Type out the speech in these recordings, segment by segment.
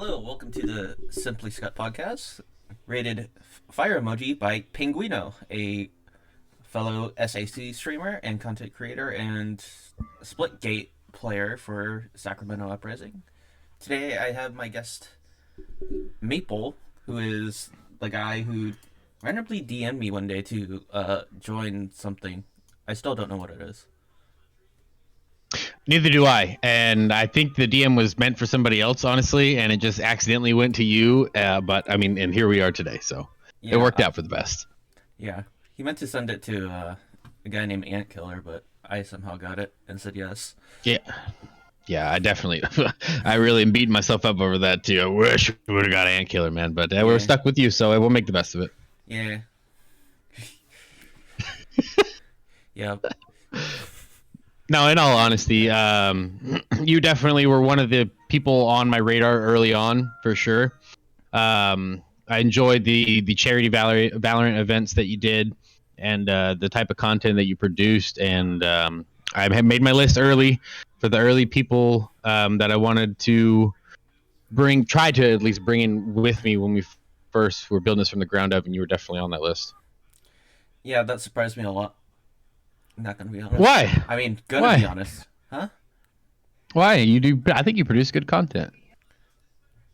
Hello, welcome to the Simply Skut podcast, rated fire emoji by Pinguino, a fellow SAC streamer and content creator and Splitgate player for Sacramento Uprising. Today I have my guest Maple, who is the guy who randomly DM'd me one day to join something. I still don't know what it is. Neither do I, and I think the DM was meant for somebody else, honestly, and it just accidentally went to you. But I mean, and here we are today, so Yeah, it worked out for the best. Yeah, he meant to send it to a guy named Ant Killer, but I somehow got it and said yes. Yeah, I definitely, I really am beating myself up over that too. I wish we would have got Ant Killer, man, but we're stuck with you, so we'll make the best of it. Yeah. Yeah. No, in all honesty, you definitely were one of the people on my radar early on, for sure. I enjoyed the charity Valorant events that you did, and the type of content that you produced. And I had made my list early for the early people that I wanted to try to at least bring in with me when we first were building this from the ground up, and you were definitely on that list. Yeah, that surprised me a lot. I'm not gonna be honest. Why? I mean, gonna be honest. Huh? Why? You do? I think you produce good content.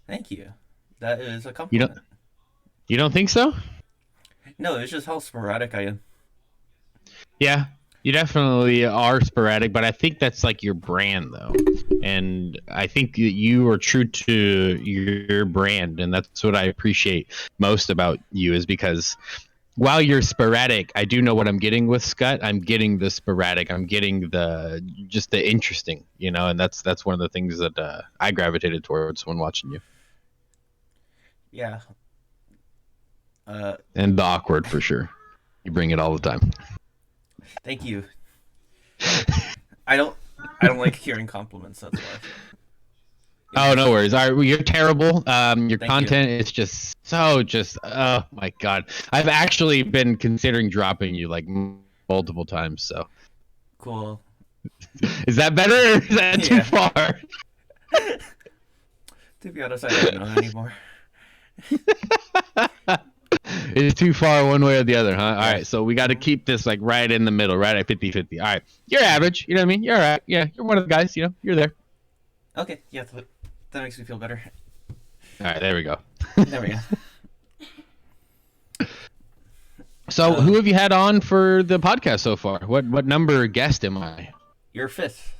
Thank you. That is a compliment. You don't think so? No, it's just how sporadic I am. Yeah, you definitely are sporadic, but I think that's like your brand, though. And I think you are true to your brand, and that's what I appreciate most about you, is because while you're sporadic, I do know what I'm getting with Skut. I'm getting the sporadic. I'm getting the interesting, and that's one of the things that I gravitated towards when watching you. Yeah. And the awkward, for sure. You bring it all the time. Thank you. I don't like hearing compliments. That's why. Oh, no worries. All right, well, you're terrible. Your content is just oh my god. I've actually been considering dropping you like multiple times. So cool. Is that better, or is that too far? To be honest, I don't know anymore. It's too far one way or the other, huh? All right, so we got to keep this like right in the middle, right at 50-50. All right, you're average. You know what I mean? You're all right. Yeah, you're one of the guys. You're there. Okay, yeah, that makes me feel better. All right, there we go. There we go. So, who have you had on for the podcast so far? What number guest am I? You're fifth.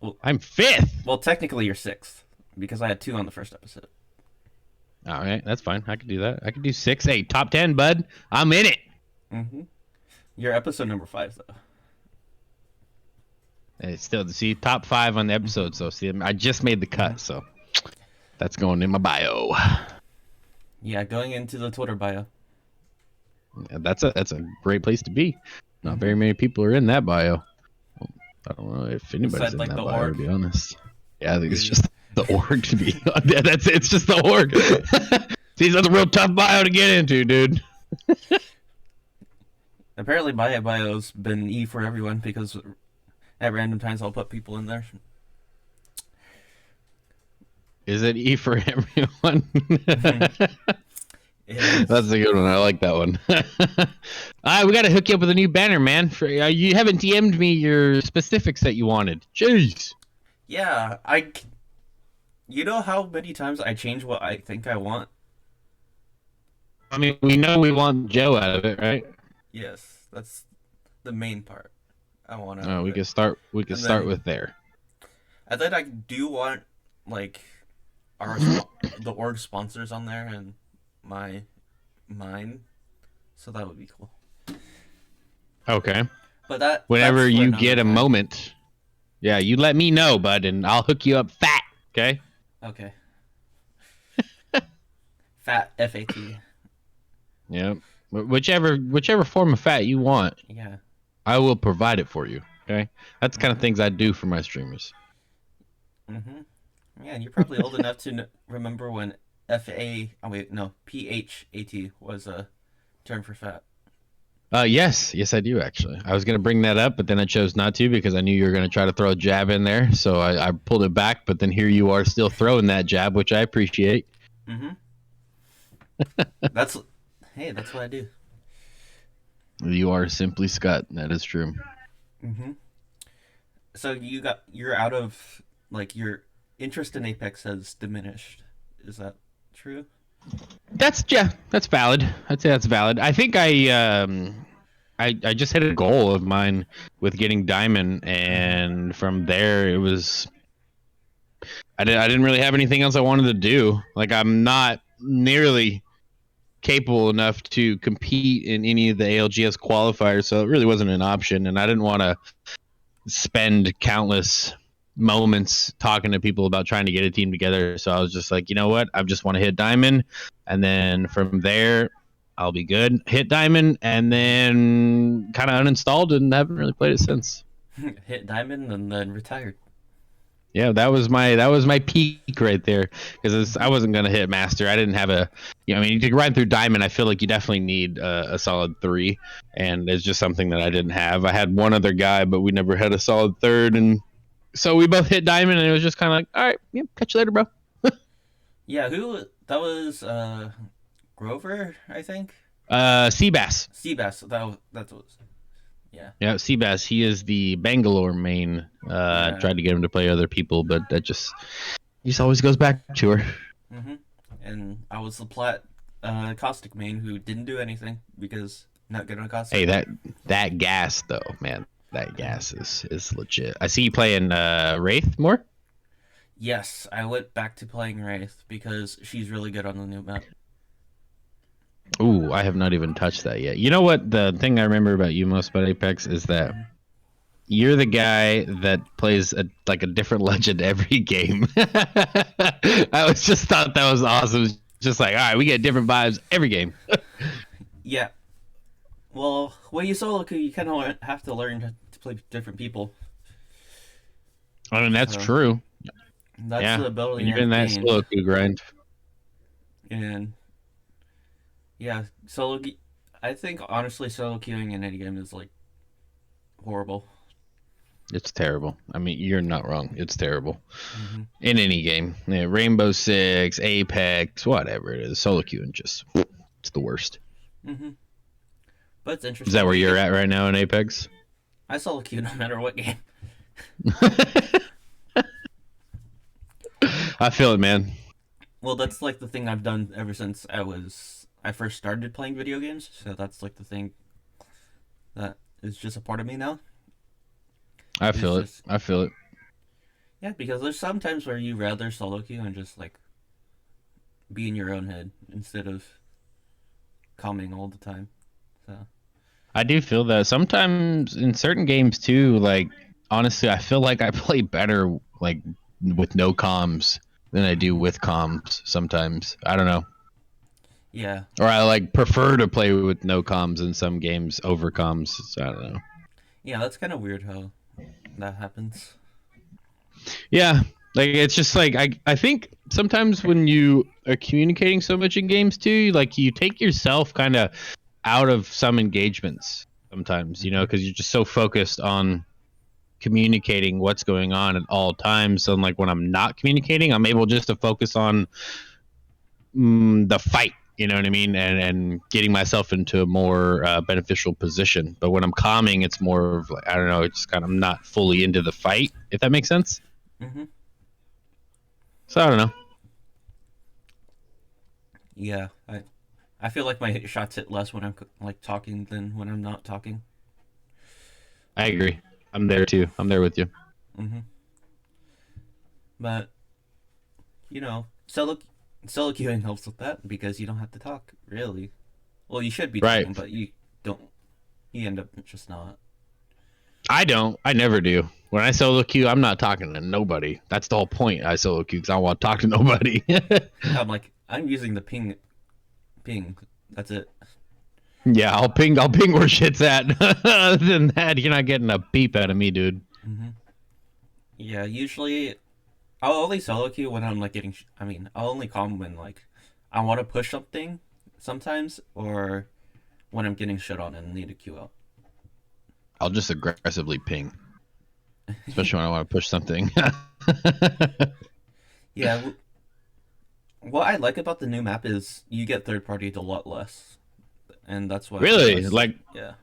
Well, I'm fifth. Well, technically you're sixth because I had 2 on the first episode. All right, that's fine. I can do that. I can do 6, 8, top 10, bud. I'm in it. Mm-hmm. You're episode number 5, though. It's still top 5 on the episode. So I just made the cut, so that's going in my bio. Yeah, going into the Twitter bio. Yeah, that's a great place to be. Not very many people are in that bio. I don't know if anybody's in that bio, to be honest. Yeah, I think it's just the org to be. Yeah, that's it. It's just the org. See, that's a real tough bio to get into, dude. Apparently, my bio's been E for everyone because at random times I'll put people in there. Is it E for everyone? That's a good one. I like that one. All right, we got to hook you up with a new banner, man. You haven't DM'd me your specifics that you wanted. Jeez. Yeah, you know how many times I change what I think I want? I mean, we know we want Joe out of it, right? Yes, that's the main part. I want to. Oh, we can start. We can start with there. I think I do want like the org sponsors on there and mine, so that would be cool. Okay. But whenever you get a moment, yeah, you let me know, bud, and I'll hook you up fat. Okay. Okay. Fat FAT. Yeah. Whichever form of fat you want. Yeah. I will provide it for you. Okay. That's the kind of things I do for my streamers. Mhm. Yeah, and you're probably old enough to remember when PHAT was a term for fat. Yes, I do actually. I was gonna bring that up, but then I chose not to because I knew you were gonna try to throw a jab in there. So I pulled it back, but then here you are still throwing that jab, which I appreciate. Mm-hmm. That's hey, that's what I do. You are simply Scott. That is true. Mm-hmm. So you're out of like your interest in Apex has diminished. Is that true? That's valid. I'd say that's valid. I think I just hit a goal of mine with getting diamond, Mm-hmm. and from there it was I didn't really have anything else I wanted to do. Like I'm not nearly capable enough to compete in any of the ALGS qualifiers, so it really wasn't an option, and I didn't want to spend countless moments talking to people about trying to get a team together. So I was just like, you know what? I just want to hit diamond, and then from there, I'll be good. Hit diamond, and then kind of uninstalled and haven't really played it since. Hit diamond and then retired. Yeah, that was my peak right there because Mm-hmm. I wasn't gonna hit master. I didn't have a, I mean, to grind through diamond, I feel like you definitely need a solid 3, and it's just something that I didn't have. I had one other guy, but we never had a solid third, and so we both hit diamond, and it was just kind of like, all right, yeah, catch you later, bro. Yeah, who that was? Grover, I think. Seabass. Seabass. That's what. Yeah. Yeah, Seabass. He is the Bangalore main. Yeah. Tried to get him to play other people, but that just he just always goes back to her. Mm-hmm. And I was the caustic main who didn't do anything because not good on caustic. Hey, that gas though, man, that Mm-hmm. gas is legit. I see you playing Wraith more. Yes, I went back to playing Wraith because she's really good on the new map. Ooh, I have not even touched that yet. You know what? The thing I remember about you most about Apex is that Mm-hmm. you're the guy that plays like a different legend every game. I was just thought that was awesome. Just like, all right, we get different vibes every game. Yeah. Well, when you solo queue, you kind of have to learn to play with different people. I mean, that's So true. that's Yeah, the ability when you you're have in to that gain. solo queue grind, And yeah, I think honestly, solo queuing in any game is like horrible. it's terrible. I mean, you're not wrong. It's terrible Mm-hmm. in any game. Yeah, Rainbow Six, Apex, whatever it is, solo queuing just it's the worst. Mm-hmm. But it's Is that interesting. where You you're get at right now in Apex? I solo queue no matter what game. I feel it, man. Well, that's like the thing I've done ever since I first started playing video games. So that's like the thing that is just a part of me now. I It's feel it. just I feel it. yeah, because there's some times where you rather solo queue and just like be in your own head instead of calming all the time. So I do feel that sometimes in certain games too. Like honestly, I feel like I play better like with no comms than I do hmm with comms. Sometimes I don't know, yeah, or I like prefer to play with no comms in some games over comms. So I don't know. yeah, that's kind of weird how that happens. Yeah, like it's just like I think sometimes when you are communicating so much in games too, like you take yourself kind of out of some engagements sometimes, hmm because you're just so focused on communicating what's going on at all times. So like when I'm not communicating, I'm able just to focus on the fight. You know what I mean, and getting myself into a more beneficial position. But when I'm calming, it's more of like I don't know. It's kind of not fully into the fight, if that makes sense. hmm So I don't know. Yeah, I feel like my shots hit less when I'm like talking than when I'm not talking. I agree. I'm there too. I'm there with you. hmm But you know, solo queuing helps with that because you don't have to talk really. Well, you should be Right. talking, but you don't. You end up just not. I don't. I never do. When I solo queue, I'm not talking to nobody. That's the whole point. I solo queue because I don't want to talk to nobody. I'm like I'm using the ping. That's it. Yeah, I'll ping. I'll ping where shit's at. Other than that, you're not getting a beep out of me, dude. hmm Yeah, usually I'll only solo queue when I'm like getting. I mean, I'll only calm when like I want to push something sometimes, or when I'm getting shit on and need to queue out. I'll just aggressively ping, especially when I want to push something. Yeah, what I like about the new map is you get third party a lot less, and that's what I Really? was. Like, Yeah,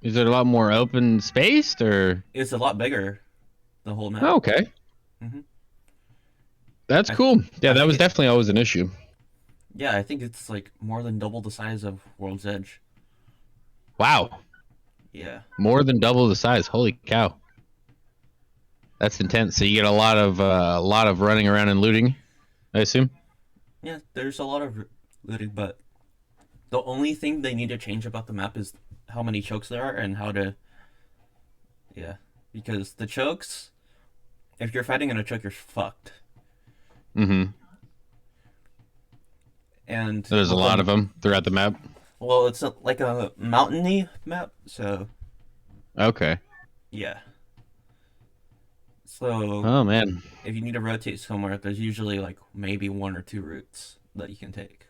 is it a lot more open spaced or? it's a lot bigger, the whole map. Oh, okay, hmm that's I cool. Yeah, I that think was it. definitely always an issue. Yeah, I think it's like more than double the size of World's Edge. Wow, Yeah, more than double the size. Holy cow, that's intense. So you get a lot of running around and looting, I assume. yeah. There's a lot of looting, but the only thing they need to change about the map is how many chokes there are and how to. Yeah, because the chokes, if you're fighting in a choke, you're fucked. Mm-hmm. And There's a with lot the of them throughout the map. well, it's like a mountainy map, so Okay. yeah. So Oh man. if you need to rotate somewhere, there's usually like maybe one or two routes that you can take.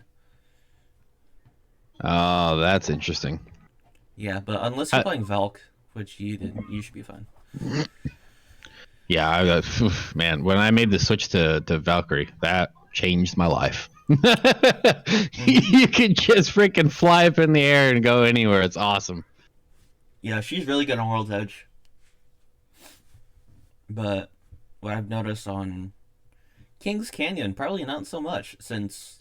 Oh, that's interesting. Yeah, but unless you're I, playing Valk, which you did, you should be fine. yeah, man, when I made the switch to Valkyrie, that changed my life. hmm You can just freaking fly up in the air and go anywhere. It's awesome. Yeah, she's really good on World's Edge. But what I've noticed on King's Canyon, probably not so much, since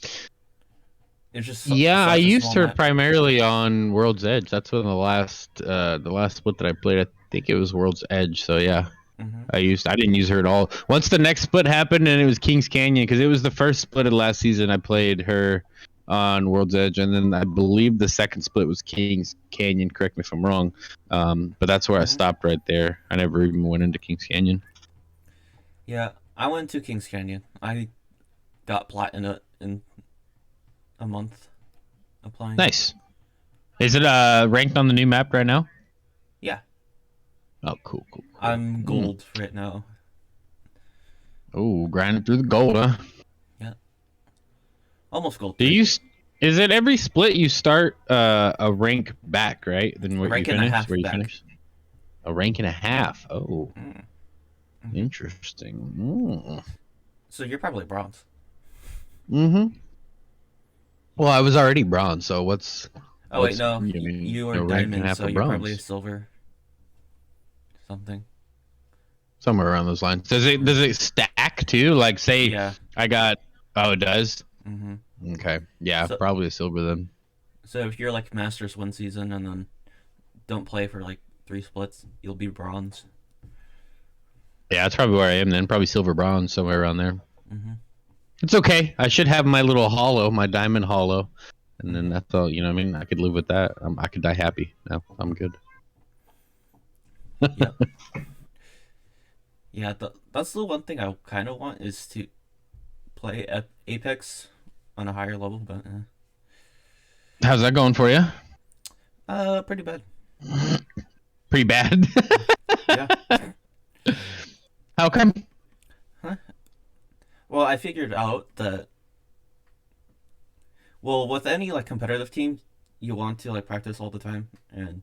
it's just Yeah, I such a used small her map. primarily on World's Edge. That's when the last split that I played, I think it was World's Edge. So yeah, hmm I didn't use her at all. Once the next split happened and it was King's Canyon, because it was the first split of last season, I played her on World's Edge, and then I believe the second split was King's Canyon. Correct me if I'm wrong, but that's where I hmm stopped right there. I never even went into King's Canyon. Yeah, I went to King's Canyon. I got platinum in a month of playing it. Nice. Is it ranked on the new map right now? Yeah, Oh, cool, cool, cool. I'm gold right now. Oh, grinding through the gold, huh? Yeah, almost gold Do three. you? Is it every split you start a rank back, right? Than A what you rank and a finish? half Where you back. finish? A rank and a half. Oh, Mm-hmm. interesting. Mm. So you're probably bronze. Mm-hmm. Well, I was already bronze, so Oh wait, what's no, you mean you are a rank and a diamond, half so of you're probably a bronze? silver something. Somewhere around those lines. Does it stack too? Like say Yeah. I got oh it does? Mm-hmm. Okay. Yeah, So probably a silver then. so if you're like Masters one season and then don't play for like three splits, you'll be bronze. Yeah, that's probably where I am then. Probably silver bronze, somewhere around there. Mm-hmm. It's okay. I should have my little hollow, my diamond hollow, and then Mm-hmm. that's all. You know what I mean? I could live with that. I could die happy. No, I'm good. Yep. Yeah, that's the one thing I kind of want is to play Apex on a higher level, but How's that going for you? pretty bad. Pretty bad. Yeah. How come? Huh? Well, I figured out that with any like competitive team, you want to like practice all the time, and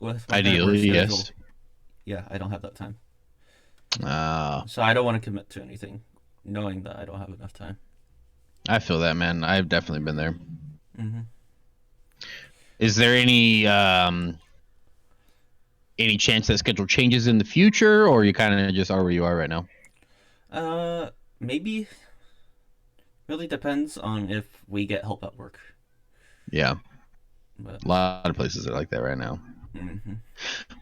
with my current work Ideally, schedule, yes. yeah, I don't have that time. Uh, So I don't want to commit to anything, knowing that I don't have enough time. I feel that, man. I've definitely been there. Mm-hmm. Is there any chance that schedule changes in the future, or you kind of just are where you are right now? Maybe. Really depends on if we get help at work. Yeah, But a lot of places are like that right now. hmm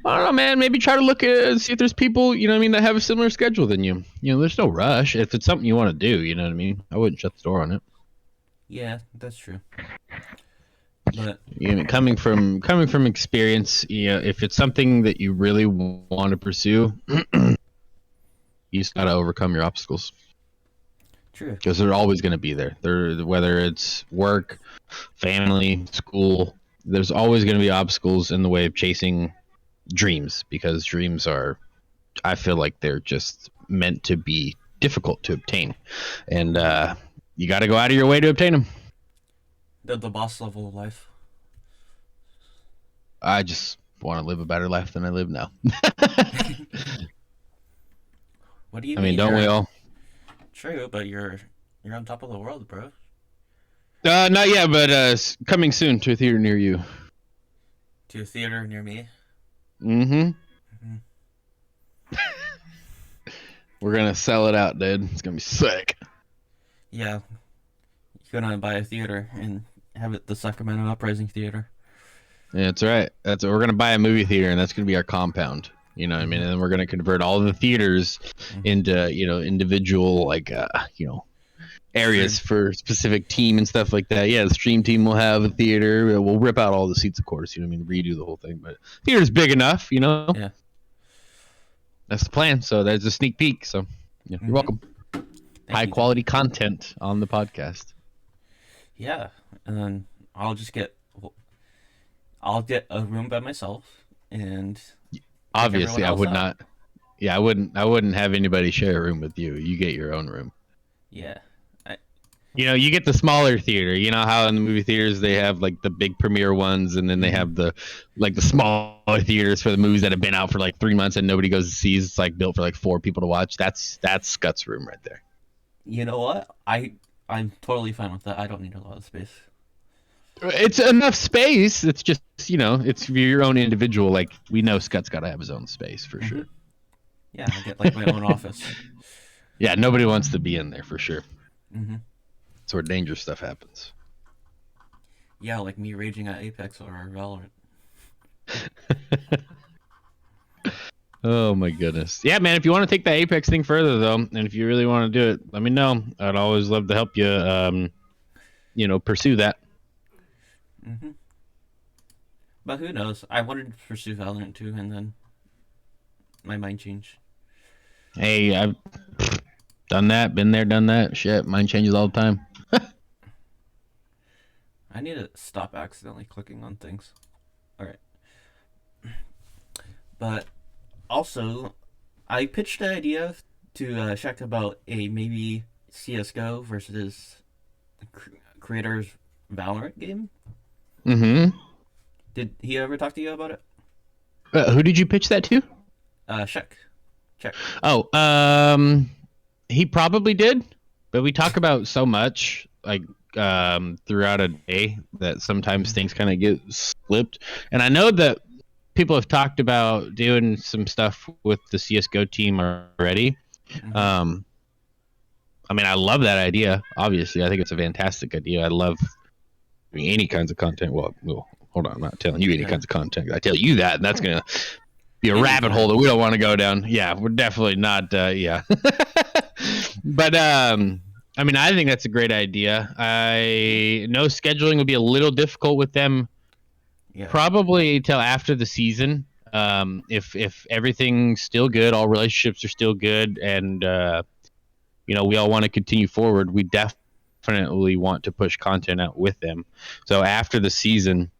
I don't know, man. Maybe try to look at see if there's people, you know what I mean, that have a similar schedule than you. You know, there's no rush. If it's something you want to do, you know what I mean. I wouldn't shut the door on it. yeah, that's true. But You know, coming from experience, you know, if it's something that you really want to pursue, you just gotta overcome your obstacles true. because they're always going to be there. They're whether it's work, family, school. There's always going to be obstacles in the way of chasing dreams because dreams are, I feel like they're just meant to be difficult to obtain, and you got to go out of your way to obtain them. The boss level of life. I just want to live a better life than I live now. What do you I mean, mean? don't we You're all? true, but you're on top of the world, bro. Not yet, but coming soon to a theater near you. To a theater near me. Mm-hmm. Mhm. We're gonna sell it out, dude. It's gonna be sick. Yeah, you're gonna buy a theater and have it the Sacramento Uprising Theater. Yeah, that's right. We're gonna buy a movie theater, and that's gonna be our compound. You know what I mean? Hmm. And then we're gonna convert all the theaters Hmm. into individual areas Stream. for specific team and stuff like that. Yeah, the stream team will have a theater. We'll rip out all the seats, of course. You know what I mean? Redo the whole thing, but theater's big enough. Yeah. That's the plan. So there's a sneak peek. So yeah, you're Hmm. welcome. Thank High you. Thank quality you. content on the podcast. Yeah, and then I'll get a room by myself and kick everyone Obviously, I else would out. not. Yeah, I wouldn't have anybody share a room with you. You get your own room. Yeah. I, You get the smaller theater. You know how in the movie theaters they have like the big premiere ones, and then they hmm have the smaller theaters for the movies that have been out for like 3 months and nobody goes to see. It's like built for like 4 people to watch. That's Scott's room right there. You know what? I'm totally fine with that. I don't need a lot of space. It's enough space. It's just it's your own individual. Like we know Scott's got to have his own space for Hmm. sure. Yeah, I'll get like my own office. Yeah, nobody wants to be in there for sure. Hmm. It's where dangerous stuff happens. Yeah, like me raging at Apex or Valorant. Oh my goodness. Yeah, man. If you want to take that Apex thing further, though, and if you really want to do it, let me know. I'd always love to help you. Pursue that. Hmm. But who knows? I wanted to pursue Valorant too, and then my mind changed. Hey, I've done that, been there, done that. Shit, mine changes all the time. I need to stop accidentally clicking on things. All right, but also, I pitched the idea to Shaq about a maybe CS:GO versus creators Valorant game. Mm-hmm. Did he ever talk to you about it? Who did you pitch that to? Shaq. Check. Oh, he probably did, but we talk about so much like throughout a day that sometimes things kind of get slipped. And I know that people have talked about doing some stuff with the CS:GO team already. Mm-hmm. Um, I mean, I love that idea. Obviously, I think it's a fantastic idea. I love any kinds of content. Well, hold on, I'm not telling you any Yeah. kinds of content. I tell you that, and that's gonna be a rabbit hole Anytime. that we don't want to go down. Yeah, we're definitely not. Yeah, but I mean, I think that's a great idea. I know scheduling would be a little difficult with them, Yeah. probably till after the season. If everything's still good, all relationships are still good, and we all want to continue forward, we definitely want to push content out with them. So after the season,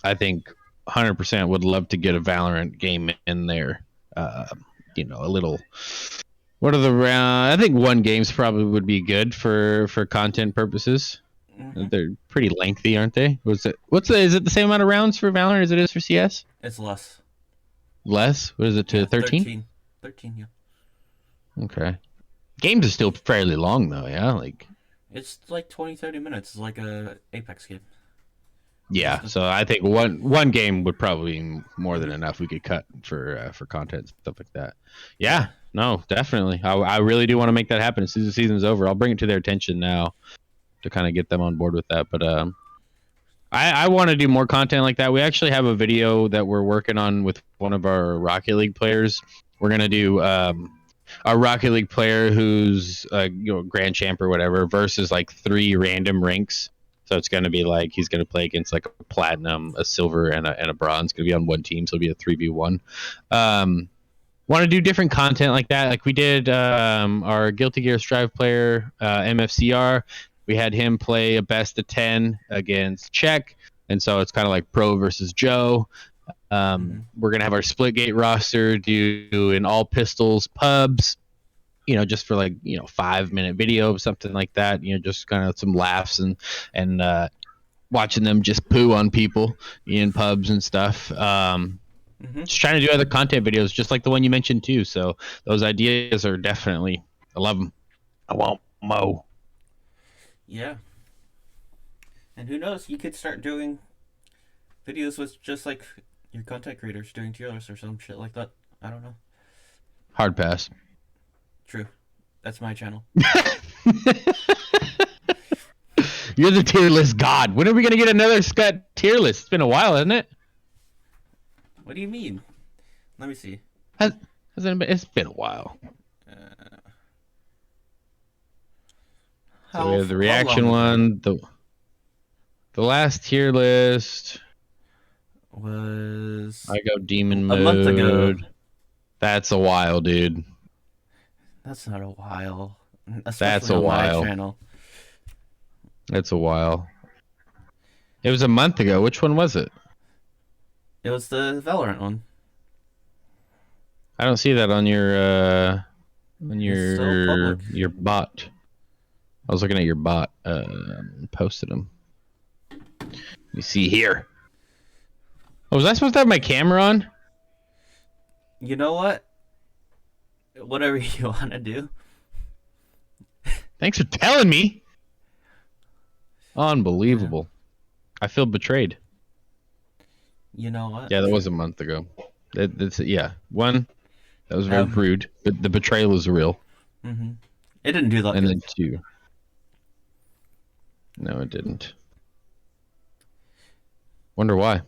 I think 100% would love to get a Valorant game in there. A little. What are the round? I think one games probably would be good for content purposes. Mm-hmm. They're pretty lengthy, aren't they? Is it the same amount of rounds for Valorant as it is for CS? It's less. Less? What is it to Yeah, 13? 13. 13, yeah. Okay. Games are still fairly long though, yeah? Like It's like 20, 30 minutes. It's like a Apex game. yeah, Just a, so I think one game would probably be more than mm-hmm. enough we could cut for content stuff like that. Yeah. Yeah, no, definitely. I really do want to make that happen as soon as the season's over. I'll bring it to their attention now to kind of get them on board with that. But I want to do more content like that. We actually have a video that we're working on with one of our Rocket League players. We're gonna do a Rocket League player who's grand champ or whatever versus like 3 random ranks. So it's going to be like he's going to play against like a platinum, a silver, and a bronze. Going to be on one team, so it'll be a 3v1. Want to do different content like that. Like we did our Guilty Gear Strive player, MFCR. We had him play a best of 10 against Czech. And so it's kind of like pro versus Joe. Mm-hmm. We're going to have our Splitgate roster do in all pistols pubs. Just for like 5-minute video, something like that. Just kind of some laughs and watching them just poo on people in pubs and stuff. Just trying to do other content videos, just like the one you mentioned too. So those ideas are definitely, I love them. I want mo. Yeah. And who knows, you could start doing videos with just like your content creators doing tier lists or some shit like that. I don't know. Hard pass. True. That's my channel. You're the tier list god. When are we gonna get another Skut tier list? It's been a while, hasn't it? What do you mean? Let me see. Hasn't it been? It's been a while. So we have the reaction one. The last tier list was I go demon a mode. month ago. That's a while, dude. That's not a while. That's a on while. my channel. That's a while. It was a month ago. Which one was it? It was the Valorant one. I don't see that on your It's still public. your bot. I was looking at your bot. Posted them. You see here. Oh, was I supposed to have my camera on? You know what? Whatever you want to do. Thanks for telling me. Unbelievable. I feel betrayed. You know what? Yeah, that was a month ago. That's yeah. One, that was very rude. But the betrayal was real. Mm-hmm. It didn't do that. And good. then two. No, it didn't. Wonder why.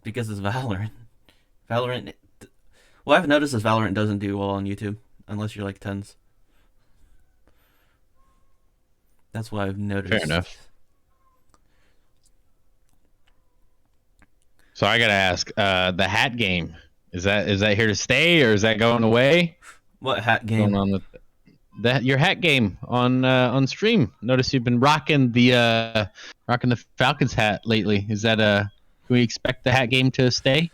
Because it's Valorant. Valorant. Well, I've noticed is Valorant doesn't do well on YouTube unless you're like tens. That's what I've noticed. Fair enough. So I gotta ask, the hat game is that here to stay or is that going away? What hat game? What's going on with that? Your hat game on stream. Notice you've been rocking the Falcons hat lately. Is that can we expect the hat game to stay?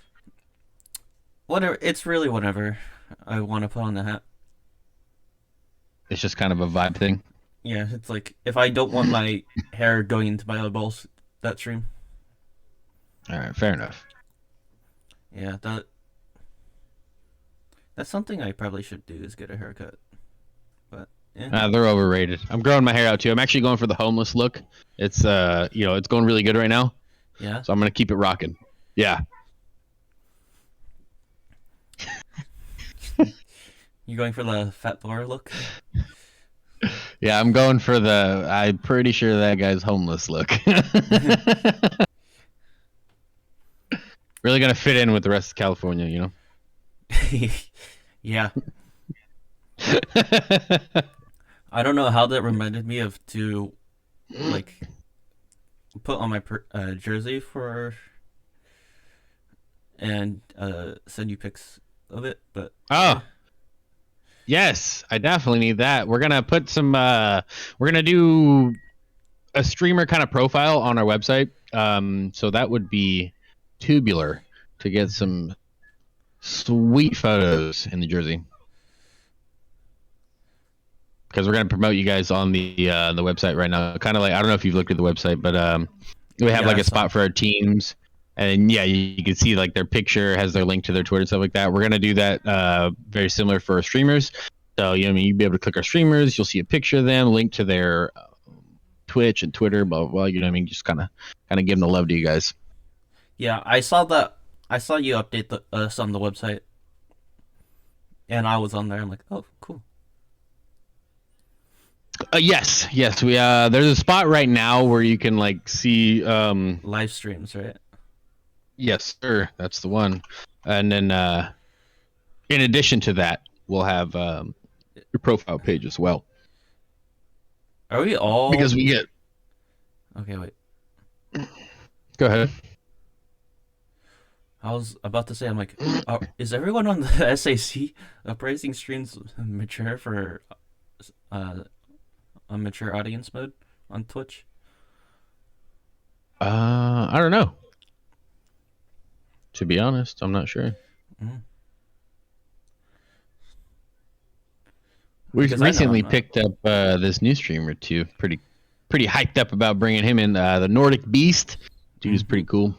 Whatever. It's really whatever I want to put on the hat. It's just kind of a vibe thing. Yeah, it's like if I don't want my hair going into my eyeballs that stream. All right, fair enough. Yeah, that's something I probably should do is get a haircut. But yeah. They're overrated. I'm growing my hair out too. I'm actually going for the homeless look. It's it's going really good right now. Yeah. So I'm gonna keep it rocking. Yeah. You going for the fat bar look? Yeah, I'm going for I'm pretty sure that guy's homeless look. Really gonna fit in with the rest of California, you know? Yeah. I don't know how that reminded me of to like put on my jersey for and send you pics of it, but oh. Yes, I definitely need that. We're gonna put some. We're gonna do a streamer kind of profile on our website. So that would be Tubular to get some sweet photos in the jersey. Because we're gonna promote you guys on the website right now. Kind of like I don't know if you've looked at the website, but we have like a spot for our teams. And yeah, you can see like their picture has their link to their Twitter and stuff like that. We're gonna do that very similar for our streamers. So you'll be able to click our streamers. You'll see a picture of them, link to their Twitch and Twitter, blah blah blah. You know what I mean? Just kind of give them the love to you guys. Yeah, I saw that. I saw you update us on the website, and I was on there. I'm like, oh, cool. Yes. We there's a spot right now where you can like see live streams, right? Yes, sir. That's the one. And then, in addition to that, we'll have your profile page as well. Are we all? Because we get. Okay, wait. Go ahead. I was about to say, I'm like, is everyone on the SAC uprising streams mature for a mature audience mode on Twitch? I don't know. To be honest, I'm not sure. Mm. We recently picked up this new streamer too, pretty pretty hyped up about bringing him in. The Nordic Beast, dude's Mm-hmm. pretty cool.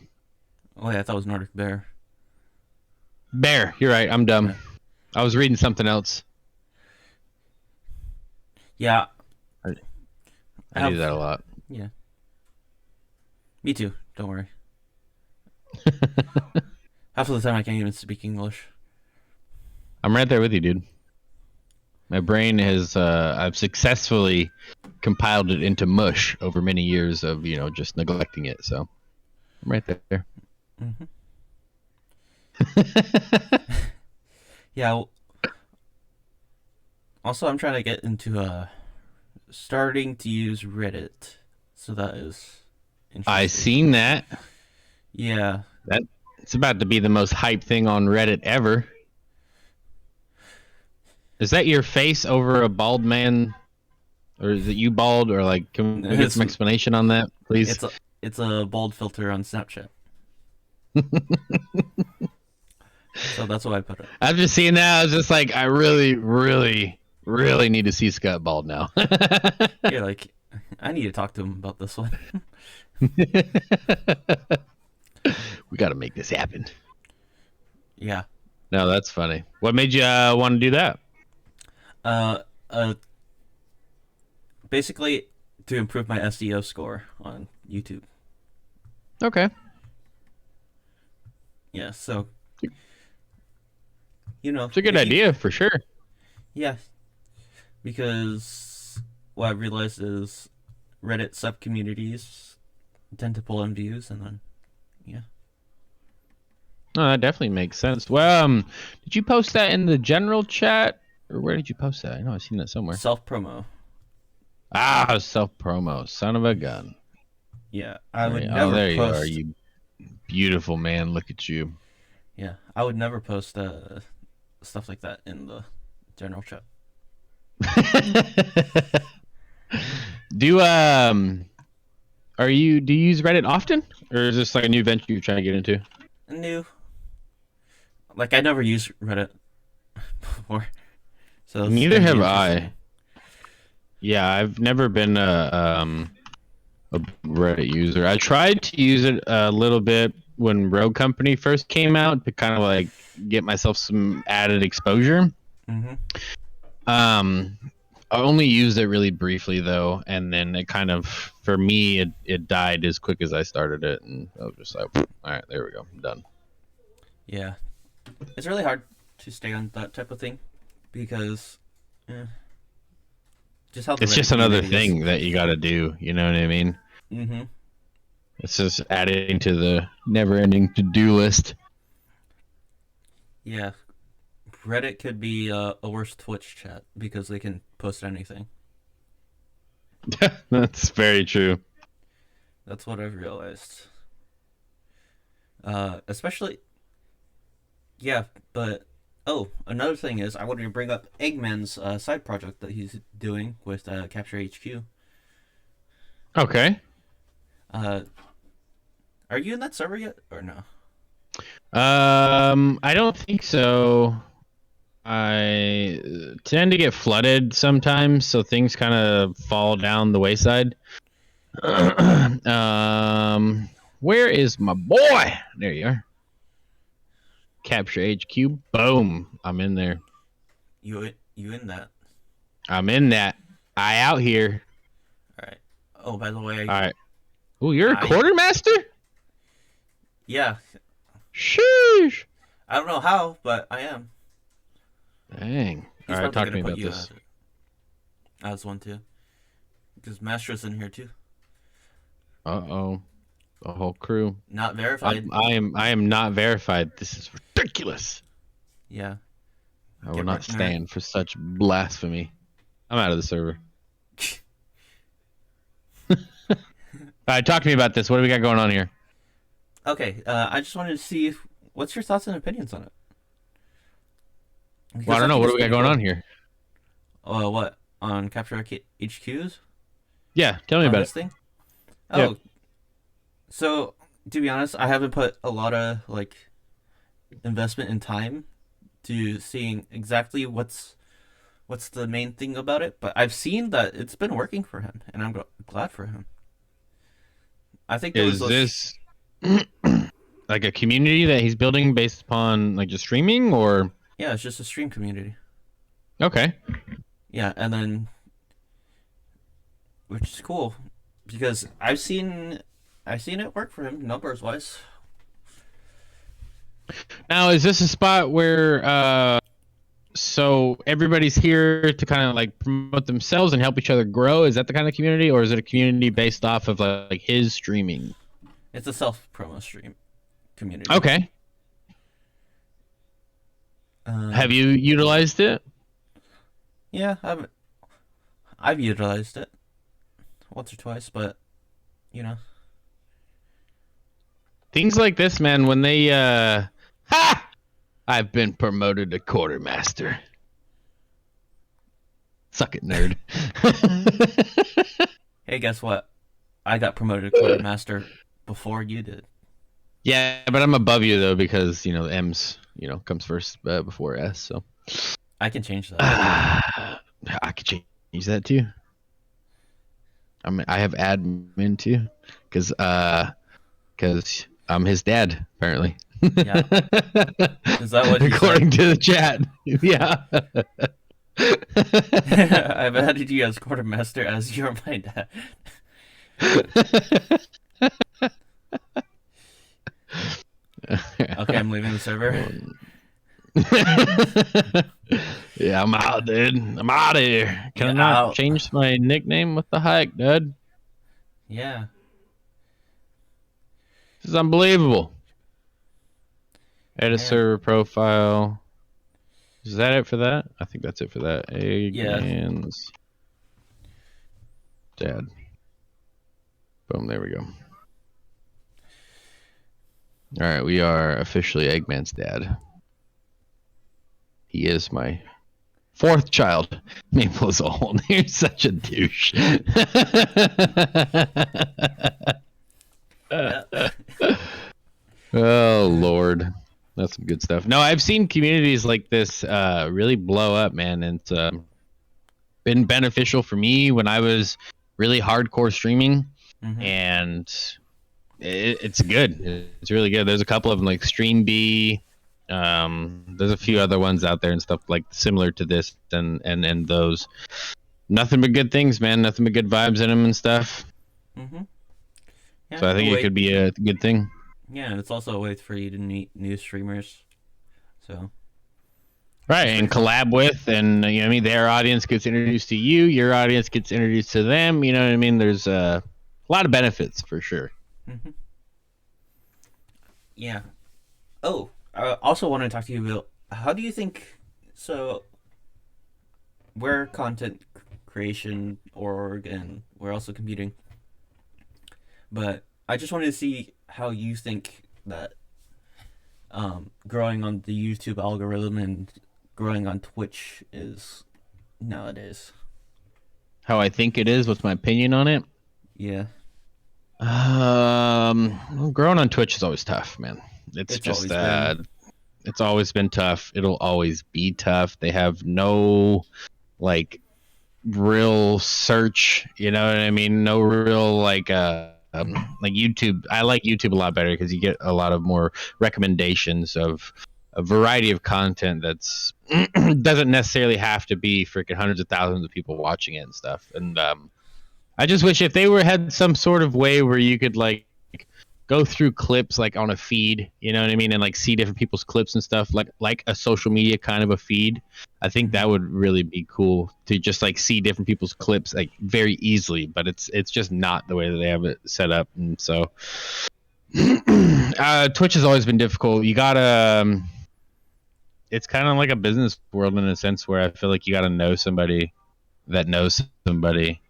Oh yeah, I thought it was Nordic Bear. Bear, you're right. I'm dumb. Yeah. I was reading something else. Yeah, I, I I do have. that a lot. Yeah, me too. Don't worry. Half of the time I can't even speak English. I'm right there with you, dude. My brain has I've successfully compiled it into mush over many years of just neglecting it. So I'm right there. Hmm. Yeah. Also, I'm trying to get into starting to use Reddit, so that is I interesting. seen that. Yeah. That it's about to be the most hype thing on Reddit ever. Is that your face over a bald man, or is it you bald? Or like, can we get It's some explanation on that, please? it's a it's a bold filter on Snapchat, so that's why I put it. I've just seen that. I was just like, I really, really, really need to see Scott bald now. Yeah, like I need to talk to him about this one. We got to make this happen. Yeah. No, that's funny. What made you want to do that? Uh, uh, Basically to improve my SEO score on YouTube. Okay. Yeah. So It's a good if you idea for sure. yeah, because what I realized is Reddit sub communities tend to pull in views, and then yeah, No, that definitely makes sense. Well, did you post that in the general chat, or where did you post that? I know I've seen that somewhere. self promo. Ah, self promo, son of a gun. Yeah, I would Oh, never there you are, post. you beautiful man. Look at you. Yeah, I would never post stuff like that in the general chat. do do you use Reddit often, or is this like a new venture you're trying to get into? New, like I never used Reddit before, so it's Neither gonna be have interesting. I. Yeah, I've never been a Reddit user. I tried to use it a little bit when Rogue Company first came out to kind of like get myself some added exposure. Mm-hmm. Um, I only used it really briefly though, and then it kind of, for me, it died as quick as I started it, and I was just like, all right, there we go, I'm done. Yeah, it's really hard to stay on that type of thing because just how the It's Reddit just another community is. thing that you got to do. You know what I mean? Mm-hmm. It's just adding to the never-ending to-do list. Yeah, Reddit could be a worse Twitch chat because they can post anything. That's very true. That's what I've realized. Especially, yeah, but oh, another thing is I wanted to bring up Eggman's side project that he's doing with Capture HQ. Okay. Uh, are you in that server yet or no? I don't think so. I tend to get flooded sometimes, so things kind of fall down the wayside. Where is my boy? There you are. Capture HQ. Boom. I'm in there. You in that? I'm in that. I out here. All right. Oh, by the way, All right. Oh, you're a I quartermaster? yeah, Sheesh. I don't know how, but I am. Dang. He's All right, probably talk to gonna me put about you this. as one too, because Mastro's in here too. Uh-oh. The whole crew. Not verified. I am not verified. This is ridiculous. Yeah. I will Get not right. stand for such blasphemy. I'm out of the server. All right, talk to me about this. What do we got going on here? Okay. I just wanted to see what's your thoughts and opinions on it. Well, I Because I don't know. think What it's do we got pretty going cool. on here? What on Capture HQs Yeah, tell me on about this it. thing? Yeah. Oh, so to be honest, I haven't put a lot of investment in time to seeing exactly what's the main thing about it, but I've seen that it's been working for him, and I'm glad for him. I think there was Is a this like a community that he's building based upon like just streaming or? yeah, it's just a stream community. Okay. Yeah, and then which is cool because I've seen it work for him numbers wise. Now, is this a spot where so everybody's here to kind of like promote themselves and help each other grow? Is that the kind of community, or is it a community based off of like his streaming? It's a self promo stream community. Okay. Uh, Have you utilized it? yeah, I've utilized it once or twice, but you know, Things like this, man, when they ha! I've been promoted to quartermaster. Suck it, nerd. hey, guess what? I got promoted to quartermaster before you did. Yeah, but I'm above you though because M's comes first before S. So I can change that. I could change that too. I have admin too because I'm his dad apparently. Yeah. Is that what he According to the chat? Yeah. I've added you as quartermaster as you're my dad. Okay, I'm leaving the server. Yeah, I'm out, dude. I'm out of here. Can I Get not out. change my nickname? What the heck, dude? Yeah. This is unbelievable. Edit Man. server profile. Is that it for that? I think that's it for that. Eggman's dad. Boom, there we go. All right, we are officially Eggman's dad. He is my fourth child. Maple is old. You're such a douche. Oh, Lord. That's some good stuff. No, I've seen communities like this really blow up, man. And it's been beneficial for me when I was really hardcore streaming. Mhm. And it's good. It's really good. There's a couple of them like Stream B. There's a few other ones out there and stuff like similar to this and those. Nothing but good things, man. Nothing but good vibes in them and stuff. Mhm. Yeah, So I think it could be a good thing. Yeah, and it's also a way for you to meet new streamers. So. Right, and collab with, and you know what I mean, their audience gets introduced to you, your audience gets introduced to them, you know what I mean? There's a lot of benefits for sure. Mhm. Yeah. Oh, I also want to talk to you about how do you think so we're content creation org and we're also computing. But I just wanted to see how you think that growing on the YouTube algorithm and growing on Twitch is nowadays. How I think it is, what's my opinion on it? Yeah. Well, growing on Twitch is always tough, man. It's just it's always been tough. It'll always be tough. They have no like real search, you know what I mean? No real like YouTube. I like YouTube a lot better because you get a lot of more recommendations of a variety of content that's doesn't necessarily have to be freaking hundreds of thousands of people watching it and stuff. And I just wish if they had some sort of way where you could like go through clips like on a feed, you know what I mean, and like see different people's clips and stuff like a social media kind of a feed. I think that would really be cool to just like see different people's clips like very easily, but it's just not the way that they have it set up. And so Twitch has always been difficult. You gotta it's kind of like a business world in a sense where I feel like you gotta know somebody that knows somebody.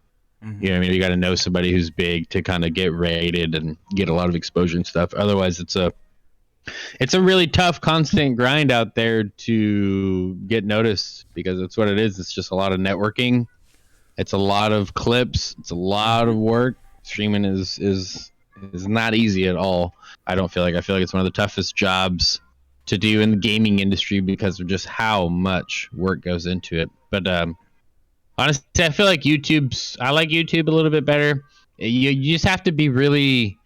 You know what I mean? You got to know somebody who's big to kind of get rated and get a lot of exposure and stuff. Otherwise, it's a really tough, constant grind out there to get noticed because that's what it is. It's just a lot of networking. It's a lot of clips. It's a lot of work. Streaming is not easy at all. I don't feel like. I feel like it's one of the toughest jobs to do in the gaming industry because of just how much work goes into it. But honestly, I feel like I like YouTube a little bit better. You just have to be really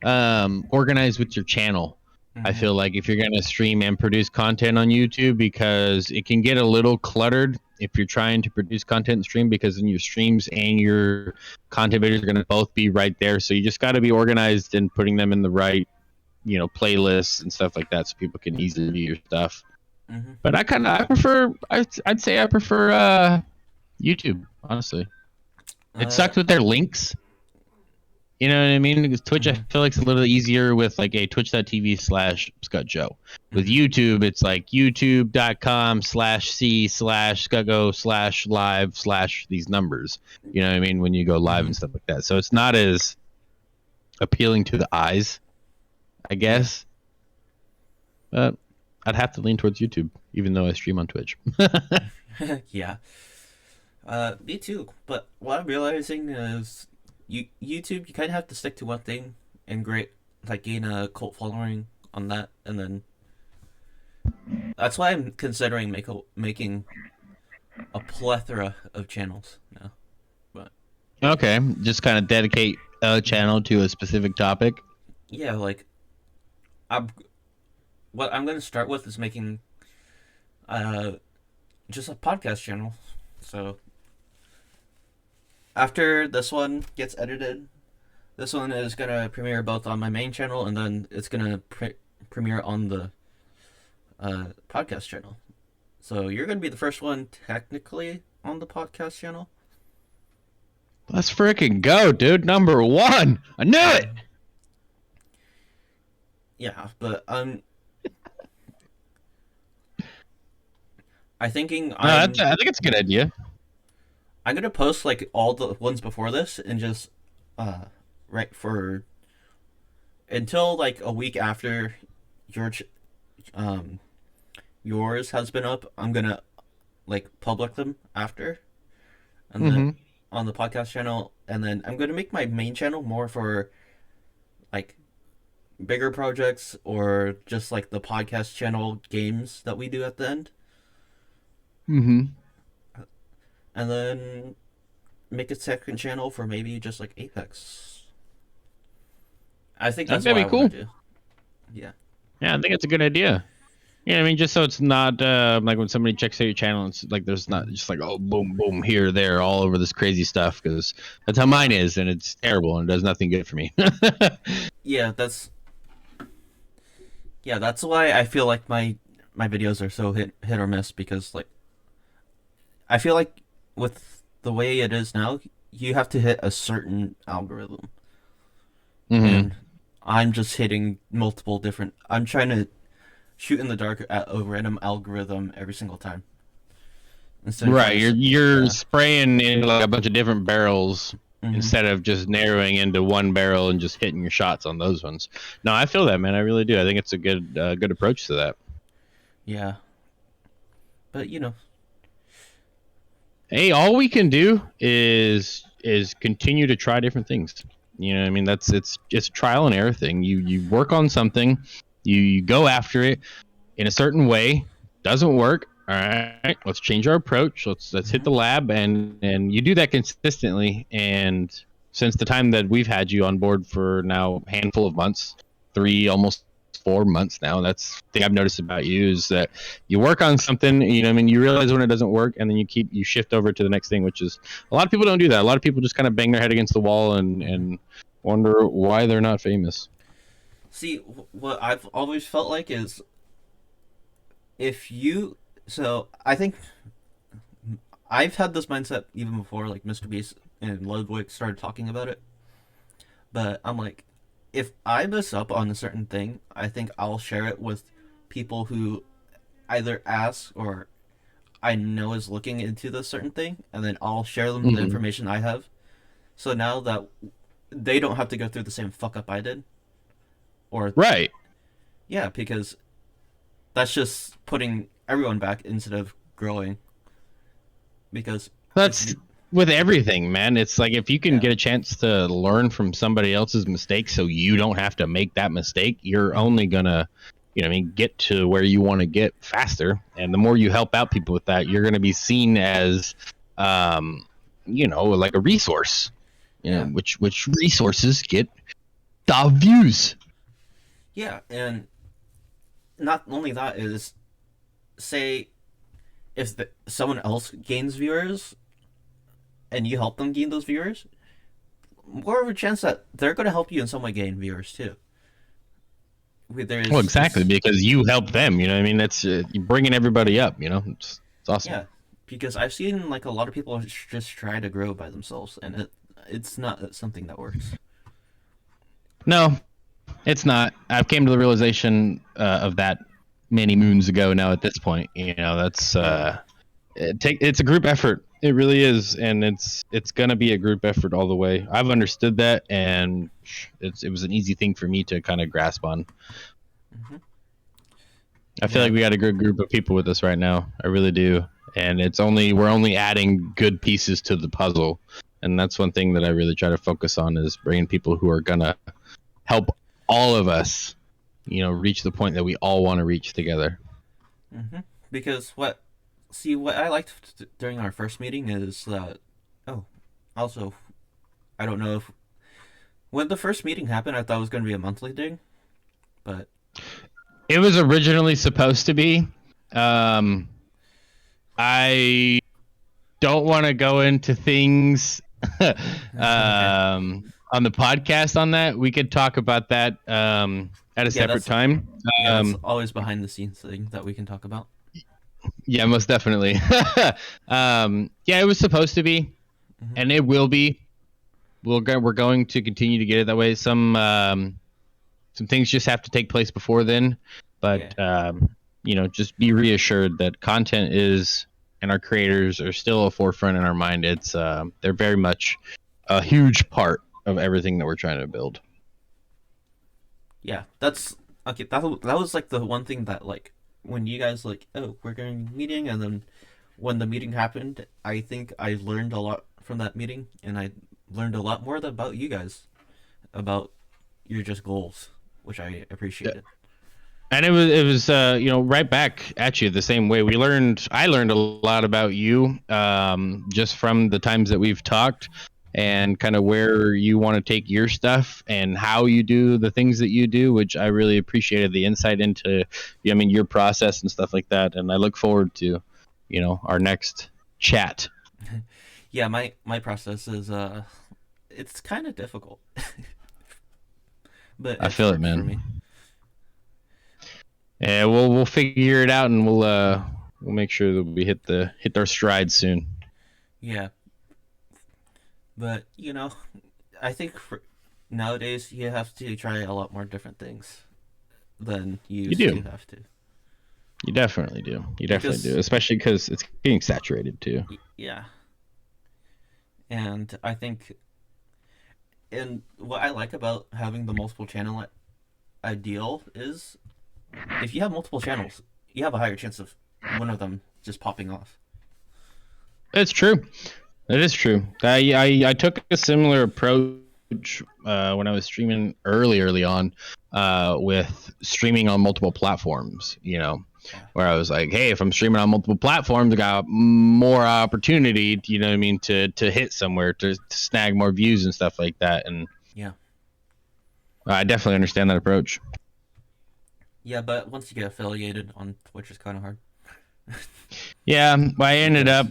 organized with your channel. I Mm-hmm. feel like if you're going to stream and produce content on YouTube, because it can get a little cluttered if you're trying to produce content and stream, because then your streams and your content videos are going to both be right there. So you just got to be organized and putting them in the right, playlists and stuff like that, so people can easily view your stuff. Mm-hmm. But I'd say I prefer YouTube, honestly. It Uh, sucks with their links. You know what I mean? Because Twitch, I mm-hmm. feel like it's a little easier with like a twitch.tv/Scott Joe. With Mm-hmm. YouTube, it's like youtube.com/c/scutgo/live/ these numbers. You know what I mean? When you go live Mm-hmm. and stuff like that. So it's not as appealing to the eyes, I Yeah. guess. But I'd have to lean towards YouTube, even though I stream on Twitch. Yeah. Me too. But what I'm realizing is, YouTube, you kind of have to stick to one thing and gain a cult following on that, and then that's why I'm considering making a plethora of channels now. But Okay, just kind of dedicate a channel to a specific topic. yeah, I'm what I'm gonna start with is making uh just a podcast channel. So after this one gets edited, this one is gonna premiere both on my main channel, and then it's gonna premiere on the podcast channel. So you're gonna be the first one technically on the podcast channel. Let's freaking go, dude. Number one. I knew it. Yeah, but I thinking No, I think it's a good idea. I'm gonna post like all the ones before this and just right for until like a week after your um yours has been up. I'm gonna like public them after, and then Mm-hmm. on the podcast channel, and then I'm gonna make my main channel more for like bigger projects or just like the podcast channel games that we do at the end, Mm-hmm. and then make a second channel for maybe just like Apex. I think that's That'd what be I want cool. to do. Yeah. Yeah, I think it's a good idea. Yeah, I mean, just so it's not like when somebody checks out your channel, it's like there's not just like, oh, boom, boom, here, there, all over this crazy stuff, because that's how mine is, and it's terrible and does nothing good for me. Yeah, that's why I feel like my videos are so hit or miss, because like I feel like with the way it is now, you have to hit a certain algorithm, Mm-hmm. and I'm just hitting multiple different. I'm trying to shoot in the dark at a random algorithm every single time instead of Right, trying to. you're Yeah. spraying in like a bunch of different barrels Mm-hmm. instead of just narrowing into one barrel and just hitting your shots on those ones. No, I feel that, man. I really do. I think it's a good approach to that. Yeah, but Hey, all we can do is continue to try different things. You know what I mean? It's a trial and error thing. You work on something, you go after it in a certain way. Doesn't work. All right, let's change our approach. Let's hit Mm-hmm. the lab, and you do that consistently. And since the time that we've had you on board for now a handful of months, 3 almost 4 months now, that's the thing I've noticed about you is that you work on something, I mean, you realize when it doesn't work, and then you shift over to the next thing, which is a lot of people don't do that. A lot of people just kind of bang their head against the wall Mm-hmm. and wonder why they're not famous. See, what I've always felt like is if you. So I think I've had this mindset even before, like Mr. Beast and Ludwig started talking about it. But I'm like, if I mess up on a certain thing, I think I'll share it with people who either ask or I know is looking into this certain thing, and then I'll share them the Hmm. information I have. So now that they don't have to go through the same fuck up I did, or Right. yeah, because that's just putting everyone back instead of growing. Because if That's you, with everything, man. It's like if you can yeah, get a chance to learn from somebody else's mistake so you don't have to make that mistake, you're mm-hmm. only gonna get to where you want to get faster. And the more you help out people with that, you're going to be seen as, like a resource. Yeah. Which resources get the views. Yeah, and not only that is, say, if someone else gains viewers, and you help them gain those viewers, more of a chance that they're going to help you in some way gain viewers too. Well, exactly, because you help them. You know what I mean? That's you're bringing everybody up. It's awesome. Yeah, because I've seen like a lot of people just try to grow by themselves, and it's not something that works. No, it's not. I've came to the realization of that many moons ago. Now at this point, that's it's a group effort. It really is, and it's gonna be a group effort all the way. I've understood that, and it was an easy thing for me to kind of grasp on. Mm-hmm. I feel like we got a good group of people with us right now. I really do, and we're only adding good pieces to the puzzle, and that's one thing that I really try to focus on is bringing people who are gonna help all of us, reach the point that we all want to reach together. Mm-hmm. Because what I liked during our first meeting is that, also, I don't know if when the first meeting happened, I thought it was going to be a monthly thing, but it was originally supposed to be. I don't want to go into things on the podcast on that. We could talk about that at a separate time. That's always behind the scenes thing that we can talk about. Yeah, most definitely. It was supposed to be, and it will be. We're going to continue to get it that way. Some things just have to take place before then, but just be reassured that content is, and our creators are still a forefront in our mind. It's they're very much a huge part of everything that we're trying to build. Yeah, that's okay. That was like the one thing that like when you guys like, we're going to meeting, and then when the meeting happened, I think I learned a lot from that meeting, and I learned a lot more about you guys, about your just goals, which I appreciated. And it was right back at you the same way. I learned a lot about you just from the times that we've talked, and kind of where you want to take your stuff and how you do the things that you do, which I really appreciated the insight into, your process and stuff like that. And I look forward to, our next chat. Yeah, my process is it's kind of difficult, but I feel it, man. Yeah, we'll figure it out, and we'll make sure that we hit our stride soon. Yeah. But, I think nowadays you have to try a lot more different things than you used to have to. You definitely do. Especially because it's getting saturated, too. Yeah. And I think, and what I like about having the multiple channel ideal is, if you have multiple channels, you have a higher chance of one of them just popping off. It's true. It is true. I took a similar approach when I was streaming early on with streaming on multiple platforms, where I was like, hey, if I'm streaming on multiple platforms, I got more opportunity, to hit somewhere, to snag more views and stuff like that. And yeah, I definitely understand that approach. Yeah, but once you get affiliated on Twitch, it's kind of hard. Yeah, I ended up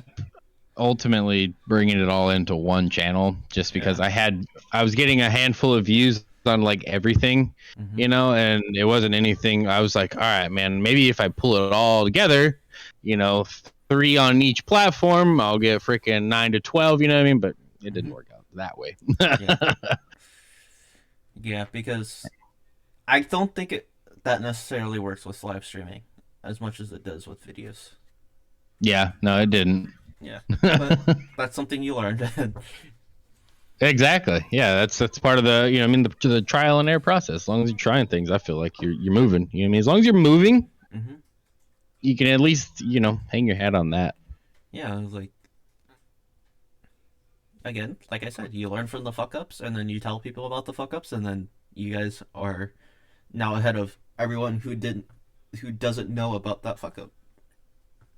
ultimately bringing it all into one channel just because I was getting a handful of views on like everything, and it wasn't anything. I was like, all right, man, maybe if I pull it all together, 3 on each platform, I'll get freaking 9 to 12, you know what I mean? But it didn't work out that way. Yeah, because I don't think that necessarily works with live streaming as much as it does with videos. Yeah, no, it didn't. Yeah, but that's something you learned. Exactly. Yeah, that's part of the the trial and error process. As long as you're trying things, I feel like you're moving. You know what I mean? As long as you're moving, you can at least hang your hat on that. Yeah, it was like, again, like I said, you learn from the fuck ups, and then you tell people about the fuck ups, and then you guys are now ahead of everyone who didn't who doesn't know about that fuck up.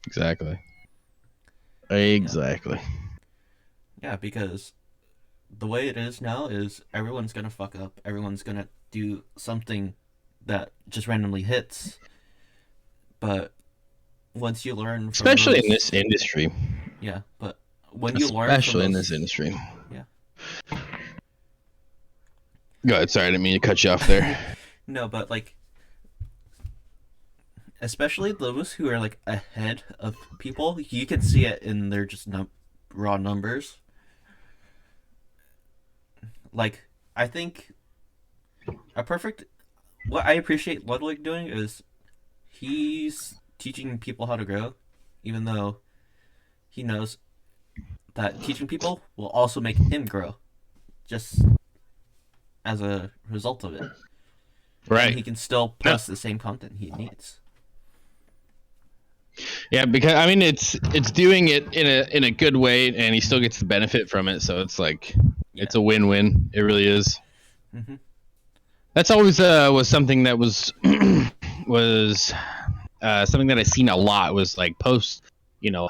Exactly. Exactly. Yeah, because the way it is now is everyone's gonna fuck up. Everyone's gonna do something that just randomly hits. But once you learn from Especially those, in this industry. yeah. But when you learn from Especially in those, this industry. yeah. Go ahead. Sorry, I didn't mean to cut you off there. No, but like, especially those who are like ahead of people, you can see it in their just raw numbers. Like, I think a perfect. What I appreciate Ludwig doing is he's teaching people how to grow, even though he knows that teaching people will also make him grow, just as a result of it. Right. And he can still post the same content he needs. Yeah, because I mean it's doing it in a good way, and he still gets the benefit from it. So it's like it's a win-win. It really is. Mm-hmm. That's always was something that was was something that I seen a lot was like post,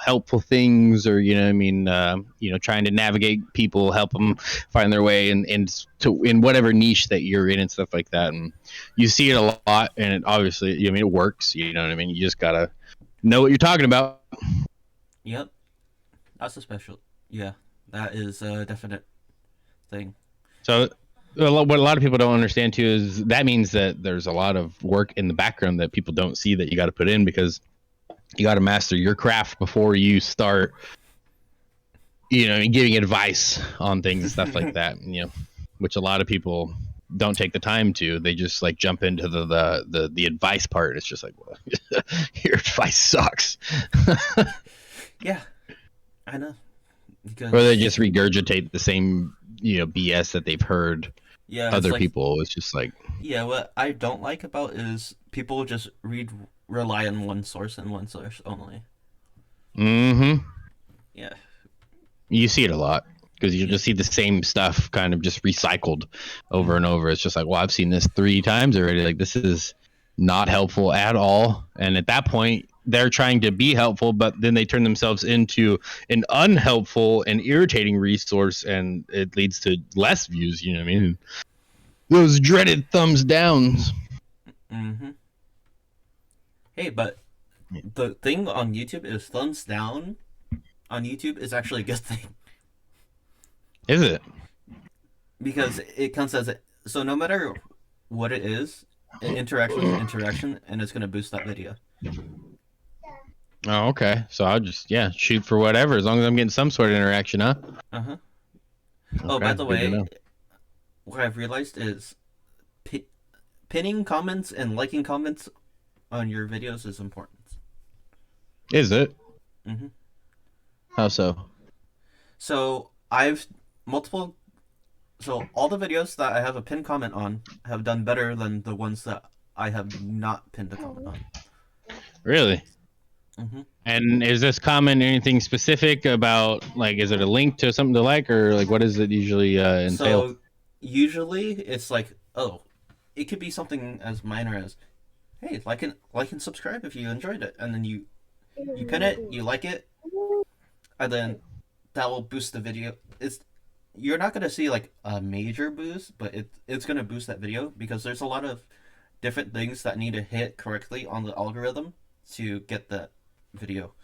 helpful things, or trying to navigate people, help them find their way in whatever niche that you're in and stuff like that. And you see it a lot, and it obviously, it works. You know what I mean? You just gotta know what you're talking about. Yep, that's a special. Yeah, that is a definite thing. So what a lot of people don't understand too is that means that there's a lot of work in the background that people don't see that you got to put in, because you got to master your craft before you start, giving advice on things and stuff like that. Which a lot of people don't take the time to. They just like jump into the advice part. It's just like, well, your advice sucks. Yeah, I know. Because... Or they just regurgitate the same BS that they've heard other people. It's just like, yeah, what I don't like about is people just rely on one source and one source only. Mm-hmm. Yeah. You see it a lot, because you just see the same stuff kind of just recycled over and over. It's just like, well, I've seen this 3 times already. Like, this is not helpful at all. And at that point, they're trying to be helpful, but then they turn themselves into an unhelpful and irritating resource, and it leads to less views. You know what I mean? Those dreaded thumbs downs. Mm-hmm. Hey, but the thing on YouTube is thumbs down on YouTube is actually a good thing. Is it? Because it counts as so no matter what it is, an interaction is an interaction, and it's going to boost that video. Oh, okay. So I'll just shoot for whatever, as long as I'm getting some sort of interaction, huh? Uh-huh. Okay, oh, by the way, what I've realized is pinning comments and liking comments on your videos is important. Is it? Mm-hmm. How so? So I've multiple. So all the videos that I have a pinned comment on have done better than the ones that I have not pinned a comment on. Really? Mm-hmm. And is this comment anything specific about, like, is it a link to something to like, or like what does it usually entail? So usually it's like, oh, it could be something as minor as, hey, like and subscribe if you enjoyed it, and then you pin it, you like it, and then that will boost the video. You're not gonna see like a major boost, but it's gonna boost that video, because there's a lot of different things that need to hit correctly on the algorithm to get that video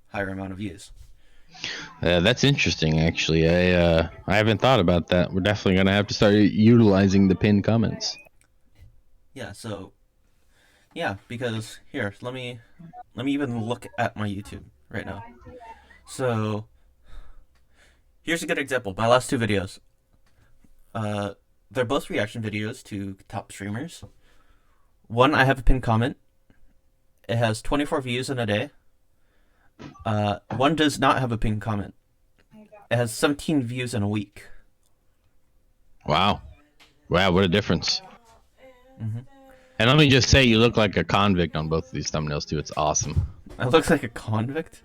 higher amount of views. That's interesting, actually. I haven't thought about that. We're definitely gonna have to start utilizing the pinned comments. Yeah. So, yeah, because here, let me even look at my YouTube right now. So, here's a good example. My last 2 videos. They're both reaction videos to top streamers. One, I have a pinned comment. It has 24 views in a day. One does not have a pinned comment. It has 17 views in a week. Wow, what a difference. Mm-hmm. And let me just say, you look like a convict on both of these thumbnails too. It's awesome. I look like a convict?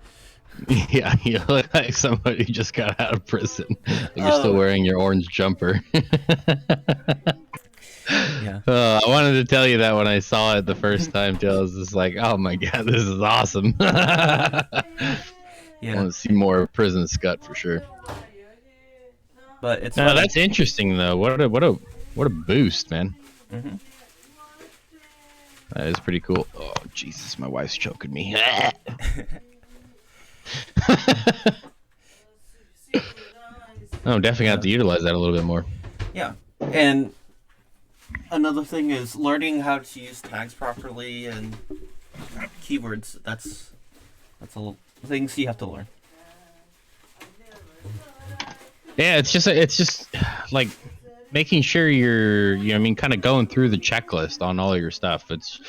Yeah, you look like somebody who just got out of prison. You're still wearing your orange jumper. Yeah. I wanted to tell you that when I saw it the first time too. I was just like, oh my god, this is awesome. I Yeah. want to see more Prison Skut for sure. But it's No, funny. that's interesting though. What a boost, man. Hmm. That is pretty cool. Oh Jesus, my wife's choking me. I'm definitely gonna have to utilize that a little bit more. Yeah. And another thing is learning how to use tags properly and keywords. That's all things you have to learn. Yeah, it's just like making sure you're, you know, what I mean, kind of going through the checklist on all your stuff. That's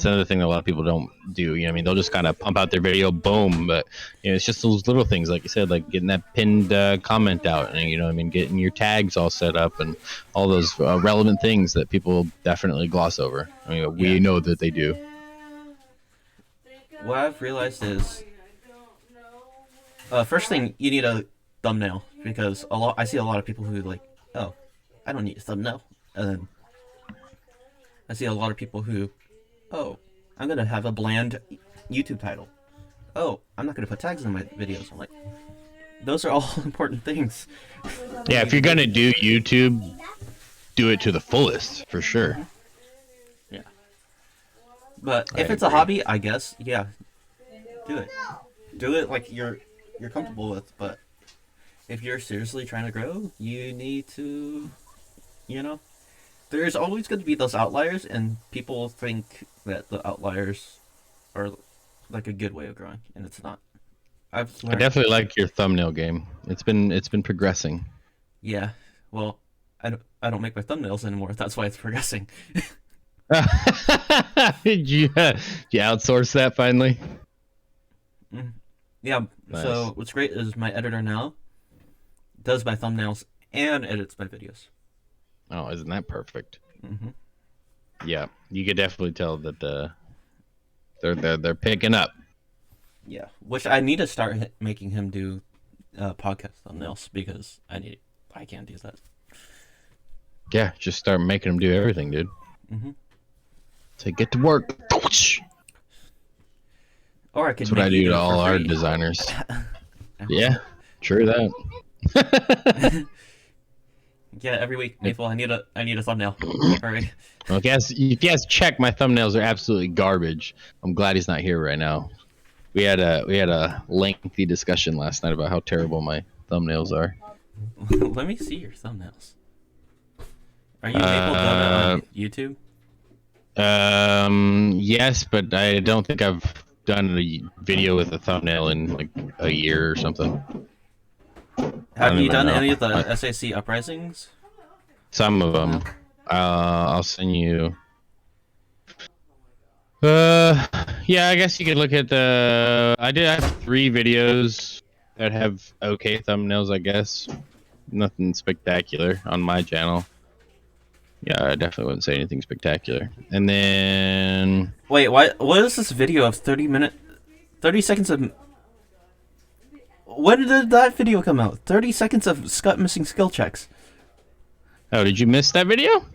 another thing that a lot of people don't do. You know, what I mean, they'll just kind of pump out their video, boom. But you know, it's just those little things, like you said, like getting that pinned comment out, and you know, what I mean, getting your tags all set up, and all those relevant things that people definitely gloss over. I mean, we know that they do. What I've realized is, first thing you need a thumbnail because I see a lot of people who like, oh, I don't need a thumbnail, and then I see a lot of people who, oh, I'm gonna have a bland YouTube title. Oh, I'm not gonna put tags in my videos. I'm like, those are all important things. Yeah, if you're gonna do YouTube, do it to the fullest for sure. Yeah. But if I it's a agree. hobby, I guess, yeah, do it. Do it like you're comfortable with. But if you're seriously trying to grow, you need to, you know, there's always going to be those outliers, and people think that the outliers are like a good way of growing, and it's not. I've I learned. definitely like your thumbnail game. It's been progressing. Yeah. Well, I don't make my thumbnails anymore. That's why it's progressing. Did you outsource that finally? Mhm. Yeah. Nice. So what's great is my editor now does my thumbnails and edits my videos. Oh, isn't that perfect? Hmm. Yeah, you could definitely tell that they're picking up. Yeah. Which I need to start making him do podcast thumbnails because I can't do that. Yeah, just start making them do everything, dude. Hmm. So get to work. Or I could That's what make I you do to it for all our free. designers. Yeah, true that. Yeah, every week, Maple, I need a thumbnail. Hurry. Well, if you guys check, my thumbnails are absolutely garbage. I'm glad he's not here right now. We had a lengthy discussion last night about how terrible my thumbnails are. Let me see your thumbnails. Are you Maple Dota on YouTube? Yes, but I don't think I've done a video with a thumbnail in like a year or something. Have you done know. any of the SAC uprisings? Some of them. I'll send you. Yeah, I guess you could look at the. I have 3 videos that have okay thumbnails. I guess nothing spectacular on my channel. Yeah, I definitely wouldn't say anything spectacular. And then Wait, what is this video of 30 seconds of... When did that video come out? 30 seconds of Scott missing skill checks. oh, did you miss that video?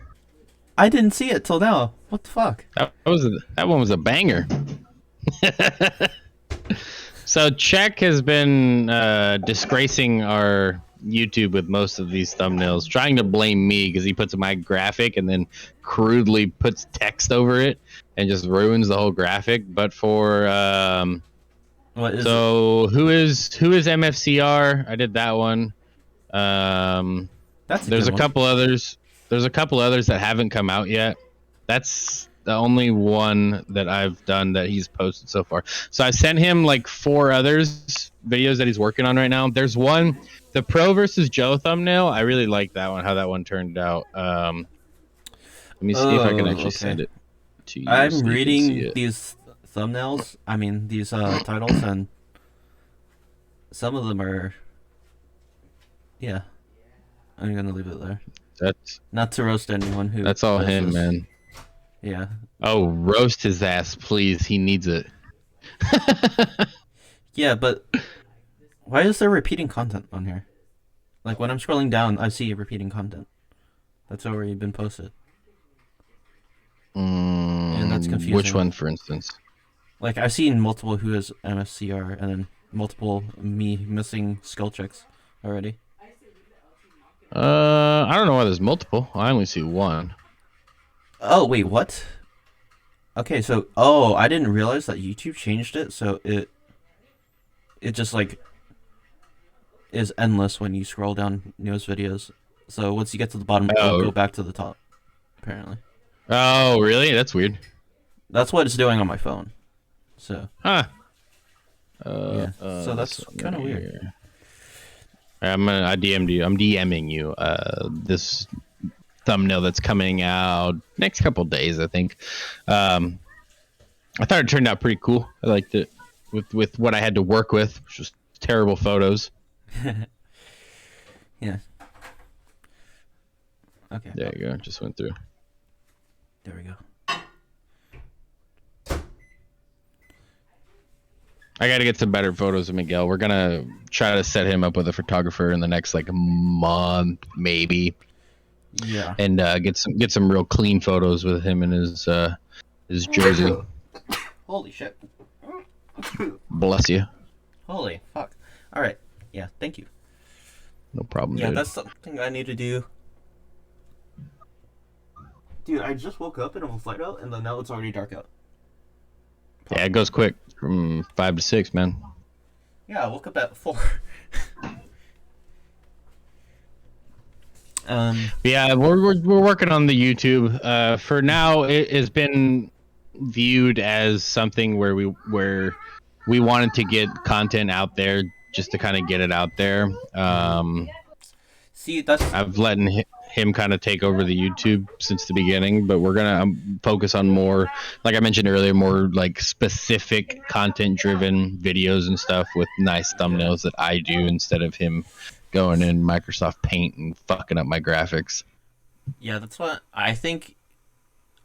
I didn't see it till now. What the fuck? That one was a banger. So Czech has been disgracing our YouTube with most of these thumbnails, trying to blame me because he puts my graphic and then crudely puts text over it and just ruins the whole graphic. But for What is who is MFCR? I did that one. That's There's a good one. couple others. There's a couple others that haven't come out yet. That's the only one that I've done that he's posted so far. So I sent him like 4 others videos that he's working on right now. There's one, the Pro versus Joe thumbnail. I really like that one, how that one turned out. Let me see if I can actually send it to you. I'm so you can see reading it. these thumbnails. I mean, these titles, and some of them are... Yeah. I'm gonna leave it there. That's Not to roast anyone who... all does him, this. man. Yeah. Oh, roast his ass, please. He needs it. Yeah, but why is there repeating content on here? Like when I'm scrolling down, I see repeating content. That's already been posted. and that's Which confusing. one, for instance? Like I've seen multiple who has MSCR and then multiple me missing skull checks already. I don't know why there's multiple. I only see one. Oh wait, what? Okay, so I didn't realize that YouTube changed it, so it just like is endless when you scroll down news videos. So once you get to the bottom, it'll Oh, go back to the top. Apparently, oh, really? That's weird. that's what it's doing on my phone. So Huh. yeah, so This that's one kind right of weird. here. I DM'd you. I'm DMing you. This thumbnail that's coming out next couple days, I think. Um, I thought it turned out pretty cool. I liked it with what I had to work with, which was terrible photos. Yeah. Okay. There you go. Just went through. There we go. I got to get some better photos of Miguel. We're gonna try to set him up with a photographer in the next like month, maybe, Yeah. and get some real clean photos with him in his jersey. Holy shit. Bless you. Holy fuck. All right. Yeah. Thank you. No problem, Yeah, dude. that's something I need to do. Dude, I just woke up and it was light out, and then now it's already dark out. Yeah, it goes quick from 5 to 6, man. Yeah, I woke up at 4. Yeah, we're working on the YouTube. For now, it has been viewed as something where we wanted to get content out there just to kind of get it out there. See, that's I've let him kind of take over the YouTube since the beginning, but we're gonna focus on more, like I mentioned earlier, more like specific content-driven videos and stuff with nice thumbnails that I do instead of him going in Microsoft Paint and fucking up my graphics. yeah, that's what I think.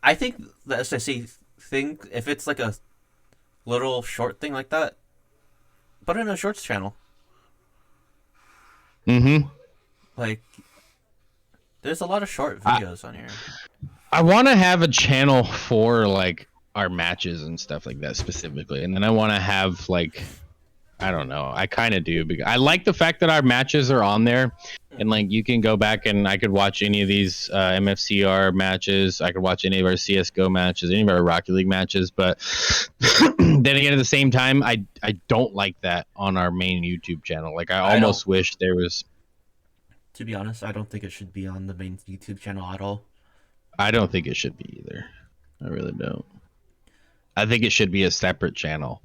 I think the SSC thing, if it's like a little short thing like that, put it in a shorts channel. Mm-hmm. Like, there's a lot of short videos on here. I want to have a channel for like our matches and stuff like that specifically, and then I want to have like, I don't know, I kind of do because I like the fact that our matches are on there, and like you can go back and I could watch any of these MFCR matches, I could watch any of our CS:GO matches, any of our Rocket League matches, but then again at the same time, I don't like that on our main YouTube channel. Like I I don't. almost wish there was. To be honest, I don't think it should be on the main YouTube channel at all. I don't think it should be either. I really don't. I think it should be a separate channel.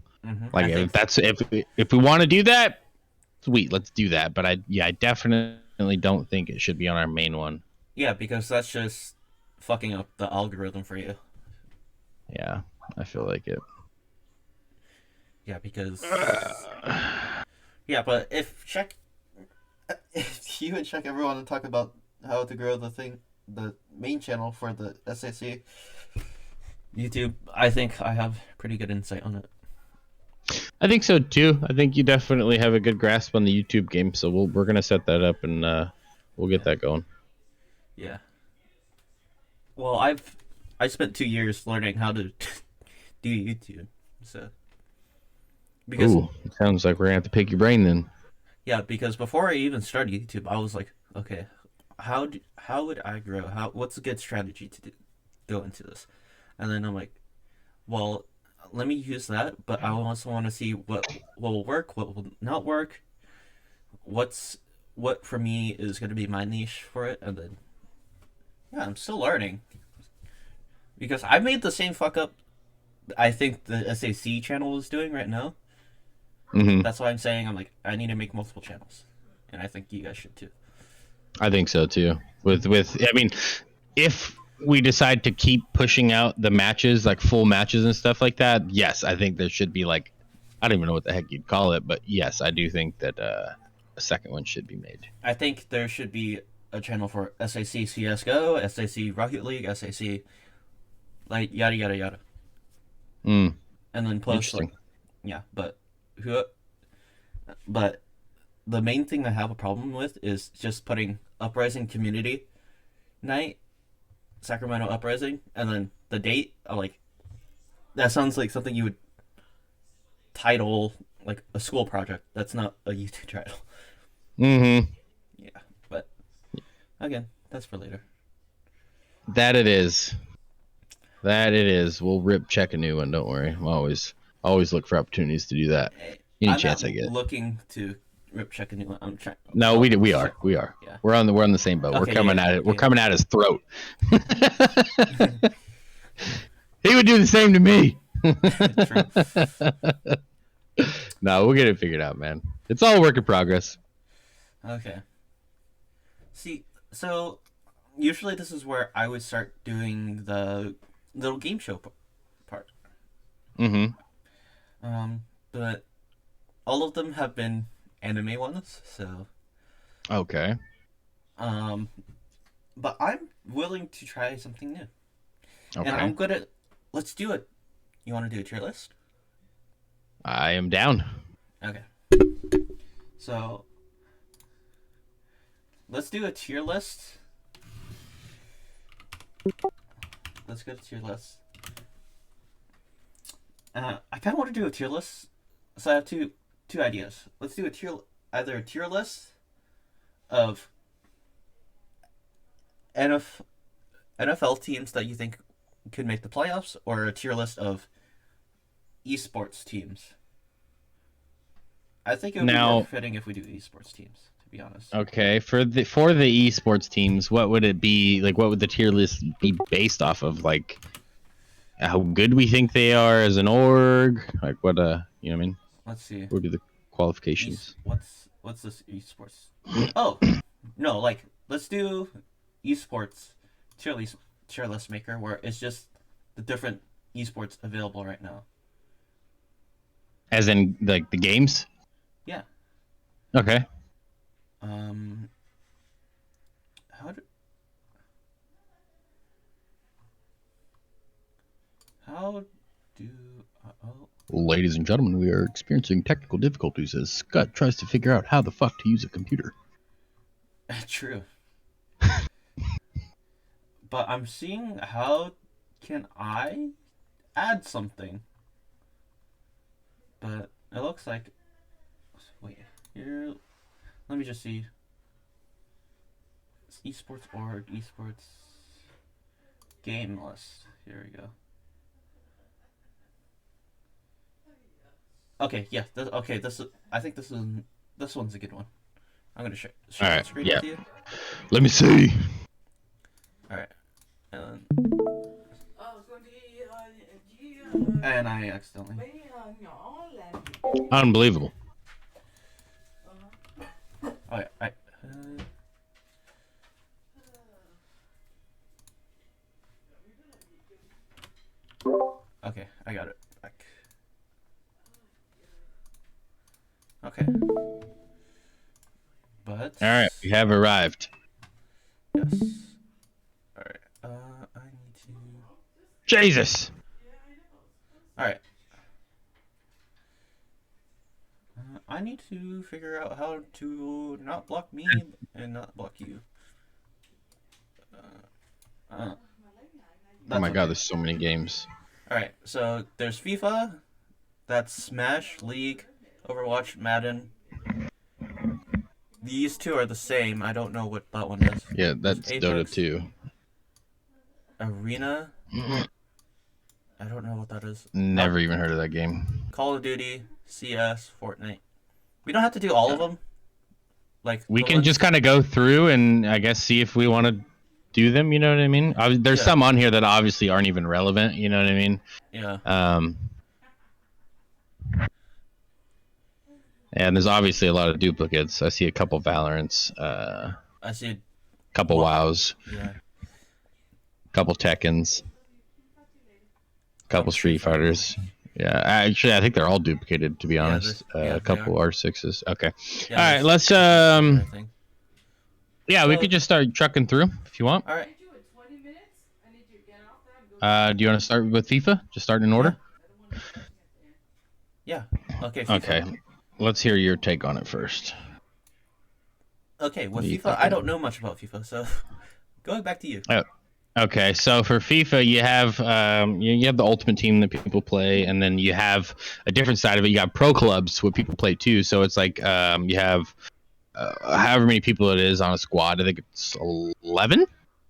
Like if we want to do that, sweet, let's do that. But I definitely don't think it should be on our main one. Yeah, because that's just fucking up the algorithm for you. Yeah, I feel like it. Yeah, because yeah, but if you and Check ever want to talk about how to grow the main channel for the SAC YouTube, I think I have pretty good insight on it. I think so too. I think you definitely have a good grasp on the YouTube game, so we're gonna set that up and we'll get that going. Yeah. Well, I spent 2 years learning how to do YouTube, so because Ooh, it sounds like we're gonna have to pick your brain then. yeah, because before I even started YouTube, I was like, okay, how would I grow? What's a good strategy to go into this? And then I'm like, well, let me use that, but I also want to see what will work, what will not work, what for me is going to be my niche for it, and then yeah, I'm still learning because I made the same fuck up I think the SAC channel is doing right now. Mm-hmm. That's why I'm saying I'm like I need to make multiple channels, and I think you guys should too. I think so too. I mean, if we decide to keep pushing out the matches, like full matches and stuff like that, yes, I think there should be like, I don't even know what the heck you'd call it, but yes, I do think that a second one should be made. I think there should be a channel for SAC CS:GO, SAC Rocket League, SAC like yada yada yada, Mm, and then plus interesting. like yeah, but the main thing I have a problem with is just putting Uprising Community Night Sacramento Uprising, and then the date. I'm like, that sounds like something you would title like a school project. That's not a YouTube title. Mm-hmm. Yeah, but again, that's for later. That it is. That it is. We'll check a new one. Don't worry. I'm always look for opportunities to do that. Any I'm chance not I get. looking to rip check a new one. I'm trying. No, we are. Yeah. We're on the same boat. Okay, We're coming at it. okay. We're coming at his throat. He would do the same to me. No, we'll get it figured out, man. It's all a work in progress. Okay. See, so usually this is where I would start doing the little game show part. Mm-hmm. But all of them have been anime ones, so. Okay. But I'm willing to try something new. Okay. And I'm gonna. Let's do it. You want to do a tier list? I am down. Okay. So. Let's do a tier list. Let's go to tier list. I kind of want to do a tier list, so I have two ideas. Let's do either a tier list of NFL teams that you think could make the playoffs, or a tier list of esports teams. I think it would be more fitting if we do esports teams, to be honest. Okay, for the esports teams, what would it be like? What would the tier list be based off of? Like, how good we think they are as an org? Like, what you know what I mean? Let's see. What would be the qualifications? What's this esports? Oh, no, like let's do esports tier list maker, where it's just the different esports available right now. As in, like, the games? Yeah. Okay. How do Ladies and gentlemen, we are experiencing technical difficulties as Skut tries to figure out how the fuck to use a computer. True. But I'm seeing how can I add something. But it looks like, wait, here, let me just see. It's esports org, esports game list. Here we go. Okay, yeah. I think this one's a good one. I'm gonna share the screen with you. Let me see. All right. And I accidentally. Unbelievable. All right. Okay, I got it back. Okay. But. All right, we have arrived. Yes. All right. I need to. Jesus. All right. I need to figure out how to not block me and not block you. Oh my god, there's so many games. Alright, so there's FIFA, that's Smash, League, Overwatch, Madden. These two are the same. I don't know what that one is. Yeah, that's Dota 2. Arena. I don't know what that is. Never even heard of that game. Call of Duty, CS, Fortnite. We don't have to do all of them. Like we can just kind of go through and I guess see if we want to do them. You know what I mean? There's some on here that obviously aren't even relevant. You know what I mean? Yeah. And there's obviously a lot of duplicates. I see a couple Valorants. I see a couple WoWs. Yeah. Couple Tekkens. Couple Street Fighters. Yeah, actually, I think they're all duplicated, to be honest. A couple R6s. Okay. Yeah, all right, let's. Yeah, we could just start trucking through if you want. All right. Do you want to start with FIFA? Just start in order. Yeah. Okay. FIFA. Okay. Let's hear your take on it first. Okay, with FIFA, I don't know much about FIFA, so going back to you. Okay, so for FIFA, you have you have the Ultimate Team that people play, and then you have a different side of it. You got pro clubs, what people play too. So it's like you have however many people it is on a squad. I think it's 11.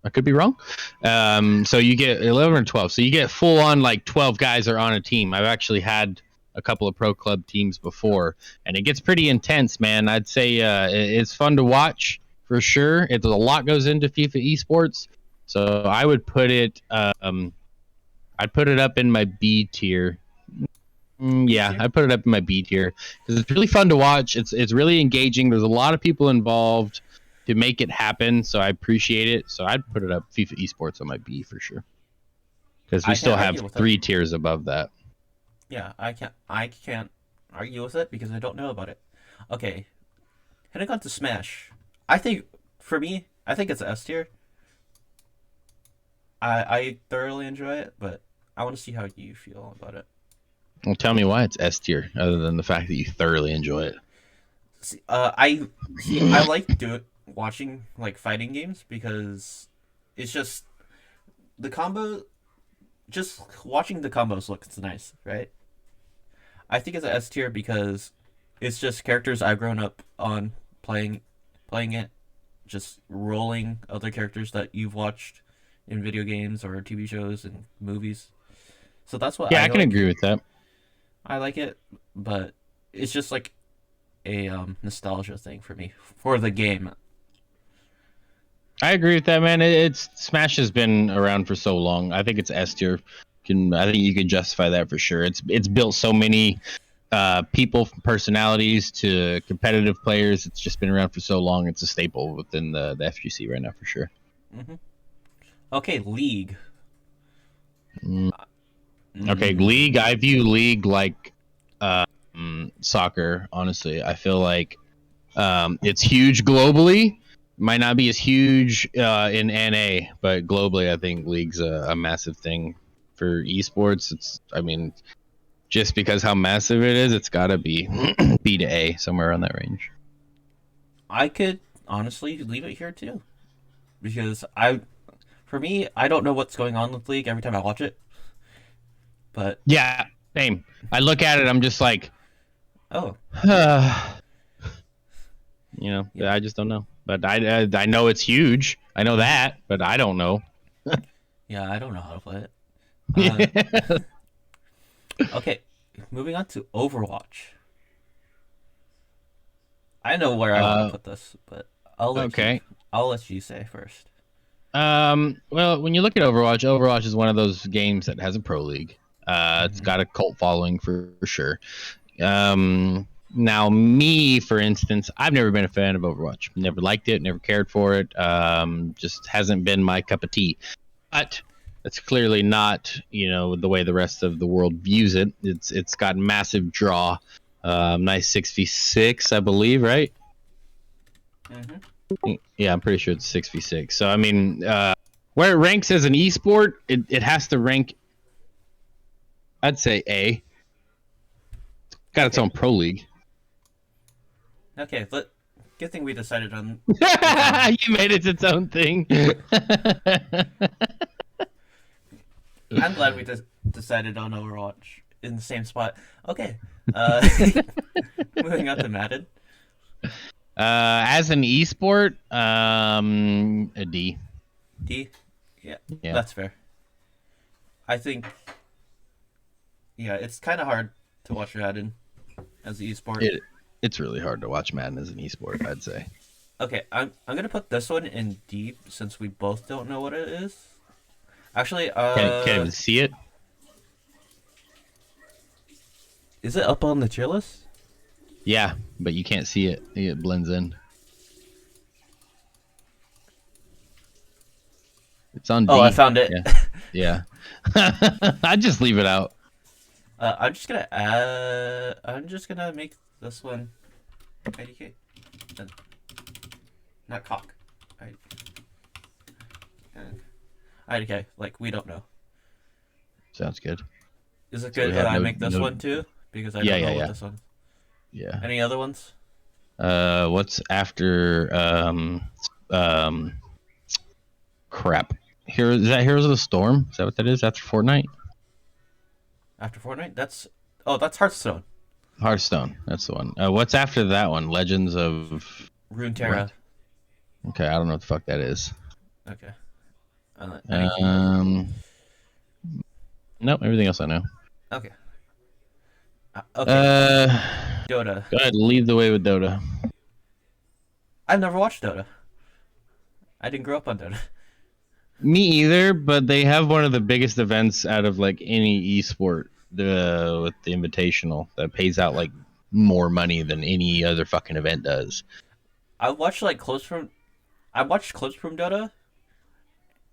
I could be wrong. So you get 11 or 12. So you get full on like 12 guys are on a team. I've actually had a couple of pro club teams before, and it gets pretty intense, man. I'd say it's fun to watch for sure. It's a lot goes into FIFA esports, so I would put it. I'd put it up in my B tier. B Yeah, tier. I put it up in my B tier because it's really fun to watch. It's really engaging. There's a lot of people involved to make it happen, so I appreciate it. So I'd put it up FIFA esports on my B for sure because we I still can't have argue with it. 3 tiers above that. Yeah, I can't argue with it because I don't know about it. Okay, heading on to Smash. I think for me, I think it's S tier. I thoroughly enjoy it, but I want to see how you feel about it. Well, tell me why it's S tier, other than the fact that you thoroughly enjoy it. I like watching like fighting games because it's just the combo. Just watching the combos looks nice, right? I think it's a S tier because it's just characters I've grown up on playing it, just rolling other characters that you've watched in video games or TV shows and movies. So that's what Yeah, I I can like. agree with that. I like it, but it's just like a nostalgia thing for me for the game. I agree with that, man. It's Smash has been around for so long. I think it's S tier. I think you can justify that for sure. It's built so many people, from personalities to competitive players. It's just been around for so long. It's a staple within the FGC right now for sure. Hmm. Okay, League. Mm. Okay, League. Mm, I view League like soccer. Honestly, I feel like it's huge globally. Might not be as huge in NA, but globally, I think League's a massive thing for esports. I mean, just because how massive it is, it's got to be B to A, somewhere around that range. I could honestly leave it here too because for me, I don't know what's going on with League every time I watch it, but Yeah, same. I look at it, I'm just like, oh yeah, I just don't know. But I know it's huge. I know hmm, that, but I don't know. yeah, I don't know how to play it. Uh, Yeah. okay, moving on to Overwatch. I know where I want to uh, put this, but I'll let you. okay. I'll let you say first. Well, when you look at Overwatch, Overwatch is one of those games that has a pro league. It's Hmm. got a cult following for sure. Now me, for instance, I've never been a fan of Overwatch. Never liked it. Never cared for it. Just hasn't been my cup of tea. But it's clearly not, the way the rest of the world views it. It's got massive draw. Nice 6v6, I believe, right? Hmm. Yeah, I'm pretty sure it's 6v6. So I mean, where it ranks as an esport, it has to rank. I'd say A. Got its Okay. own pro league. Okay. Good thing we decided on the same. You made it its own thing. I'm glad we decided on Overwatch in the same spot. Okay. Uh, moving on to Madden. As an esport, a D. D. Yeah, Yeah, that's fair. I think. Yeah, it's kind of hard to watch Madden as an esport. it's really hard to watch Madden as an esport. I'd say. Okay, I'm gonna put this one in D since we both don't know what it is. Actually, Can't even see it. is it up on the tier list? Yeah, but you can't see it. It blends in. It's on Oh, I D. found it. Yeah, yeah. I'd just leave it out. I'm just gonna make this one IDK. Not cock. I, IDK. Like we don't know. Sounds good. Is it So we good that have I no make this no. one too? Because I Yeah, don't yeah, know what yeah, this one. yeah. Any other ones? What's after um crap? Is that Heroes of the Storm? Is that what that is after Fortnite? After Fortnite, that's Hearthstone. Hearthstone. That's the one. What's after that one? Legends of Runeterra. Okay, I don't know what the fuck that is. Okay. Anything else? Nope. Everything else I know. Okay. Okay. Dota. Go ahead. Lead the way with Dota. I've never watched Dota. I didn't grow up on Dota. Me either, but they have one of the biggest events out of like any esport, with the Invitational that pays out like more money than any other fucking event does. I watched clips from Dota,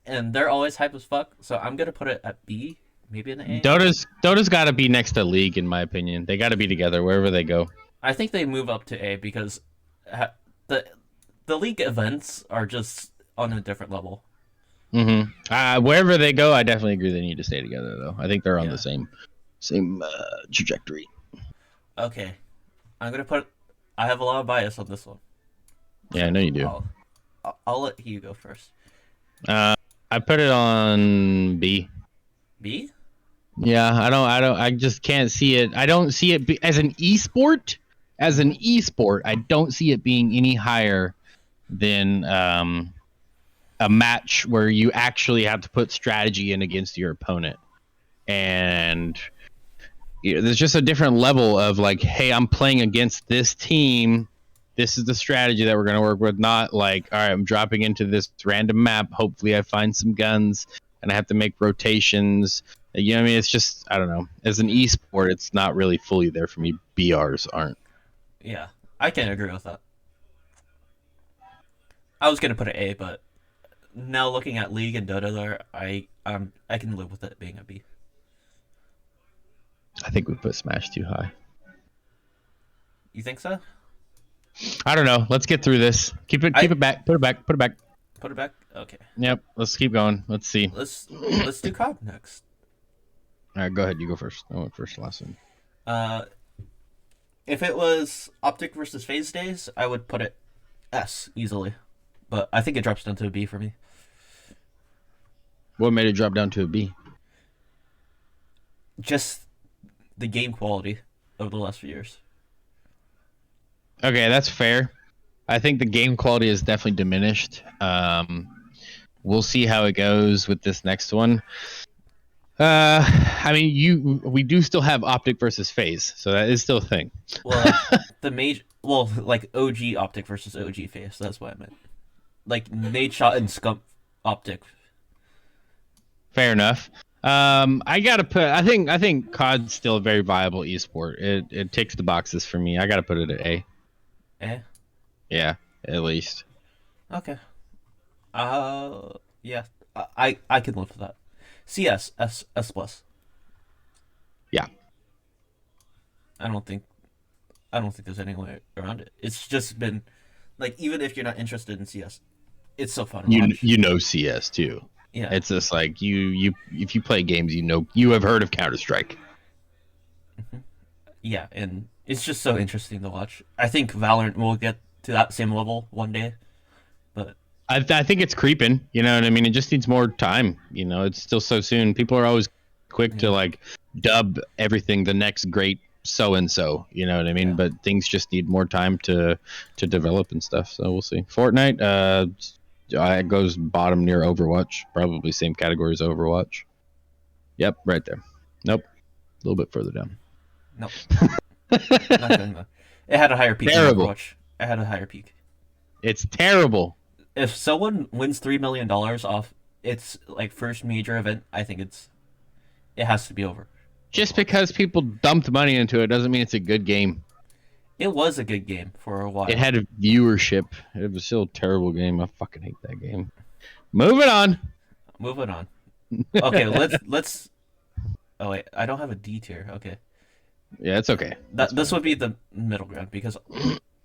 and they're always hype as fuck. So I'm gonna put it at B, maybe in the A. Dota's got to be next to League in my opinion. They got to be together wherever they go. I think they move up to A because the league events are just on a different level. Wherever they go, I definitely agree they need to stay together though. I think they're on the same trajectory. Okay, I'm gonna put. I have a lot of bias on this one. Yeah, I know you do. I'll let you go first. I put it on B. B? Yeah, I just can't see it. I don't see it as an esport. As an esport, I don't see it being any higher than a match where you actually have to put strategy in against your opponent. And there's just a different level of like, hey, I'm playing against this team. This is the strategy that we're going to work with. Not like, all right, I'm dropping into this random map. Hopefully I find some guns and I have to make rotations. You know what I mean? It's just, I don't know. As an esport, it's not really fully there for me. BRs aren't. Yeah, I can agree with that. I was going to put an A, but now looking at League and Dota there, I can live with it being a B. I think we put Smash too high. You think so? I don't know. Let's get through this. Keep it back. Put it back. Put it back. Put it back? Okay. Yep. Let's keep going. Let's see. Let's do COD next. All right, go ahead. You go first. I went first last one. If it was Optic versus Phase Days, I would put it S easily. But I think it drops down to a B for me. What made it drop down to a B? Just the game quality over the last few years. Okay, that's fair. I think the game quality is definitely diminished. We'll see how it goes with this next one. I mean, we do still have Optic versus Phase, so that is still a thing. Well, like OG Optic versus OG Phase. That's what I meant. Like Nade Shot and Scump Optic. Fair enough. I gotta put. I think COD's still a very viable esport. It ticks the boxes for me. I gotta put it at A. Eh? Yeah, at least. Okay. Yeah. I can live with that. CS S plus. Yeah. I don't think there's any way around it. It's just been like, even if you're not interested in CS, it's so fun to watch. You know CS too. Yeah. It's just like you if you play games, you have heard of Counter-Strike. Mm-hmm. Yeah, and it's just so interesting to watch. I think Valorant will get to that same level one day, but I think it's creeping. You know what I mean? It just needs more time. You know, it's still so soon. People are always quick to like dub everything the next great so and so. You know what I mean? Yeah. But things just need more time to develop and stuff. So we'll see. Fortnite, it goes bottom near Overwatch. Probably same category as Overwatch. Yep, right there. Nope, a little bit further down. Nope. Not going there. It had a higher peak. Terrible. Overwatch. It had a higher peak. It's terrible. If someone wins $3 million off its like first major event, I think it has to be over. Just because people dumped money into it doesn't mean it's a good game. It was a good game for a while. It had a viewership. It was still a terrible game. I fucking hate that game. Moving on. Okay, let's. Oh wait, I don't have a D tier. Okay. Yeah, it's okay. This would be the middle ground because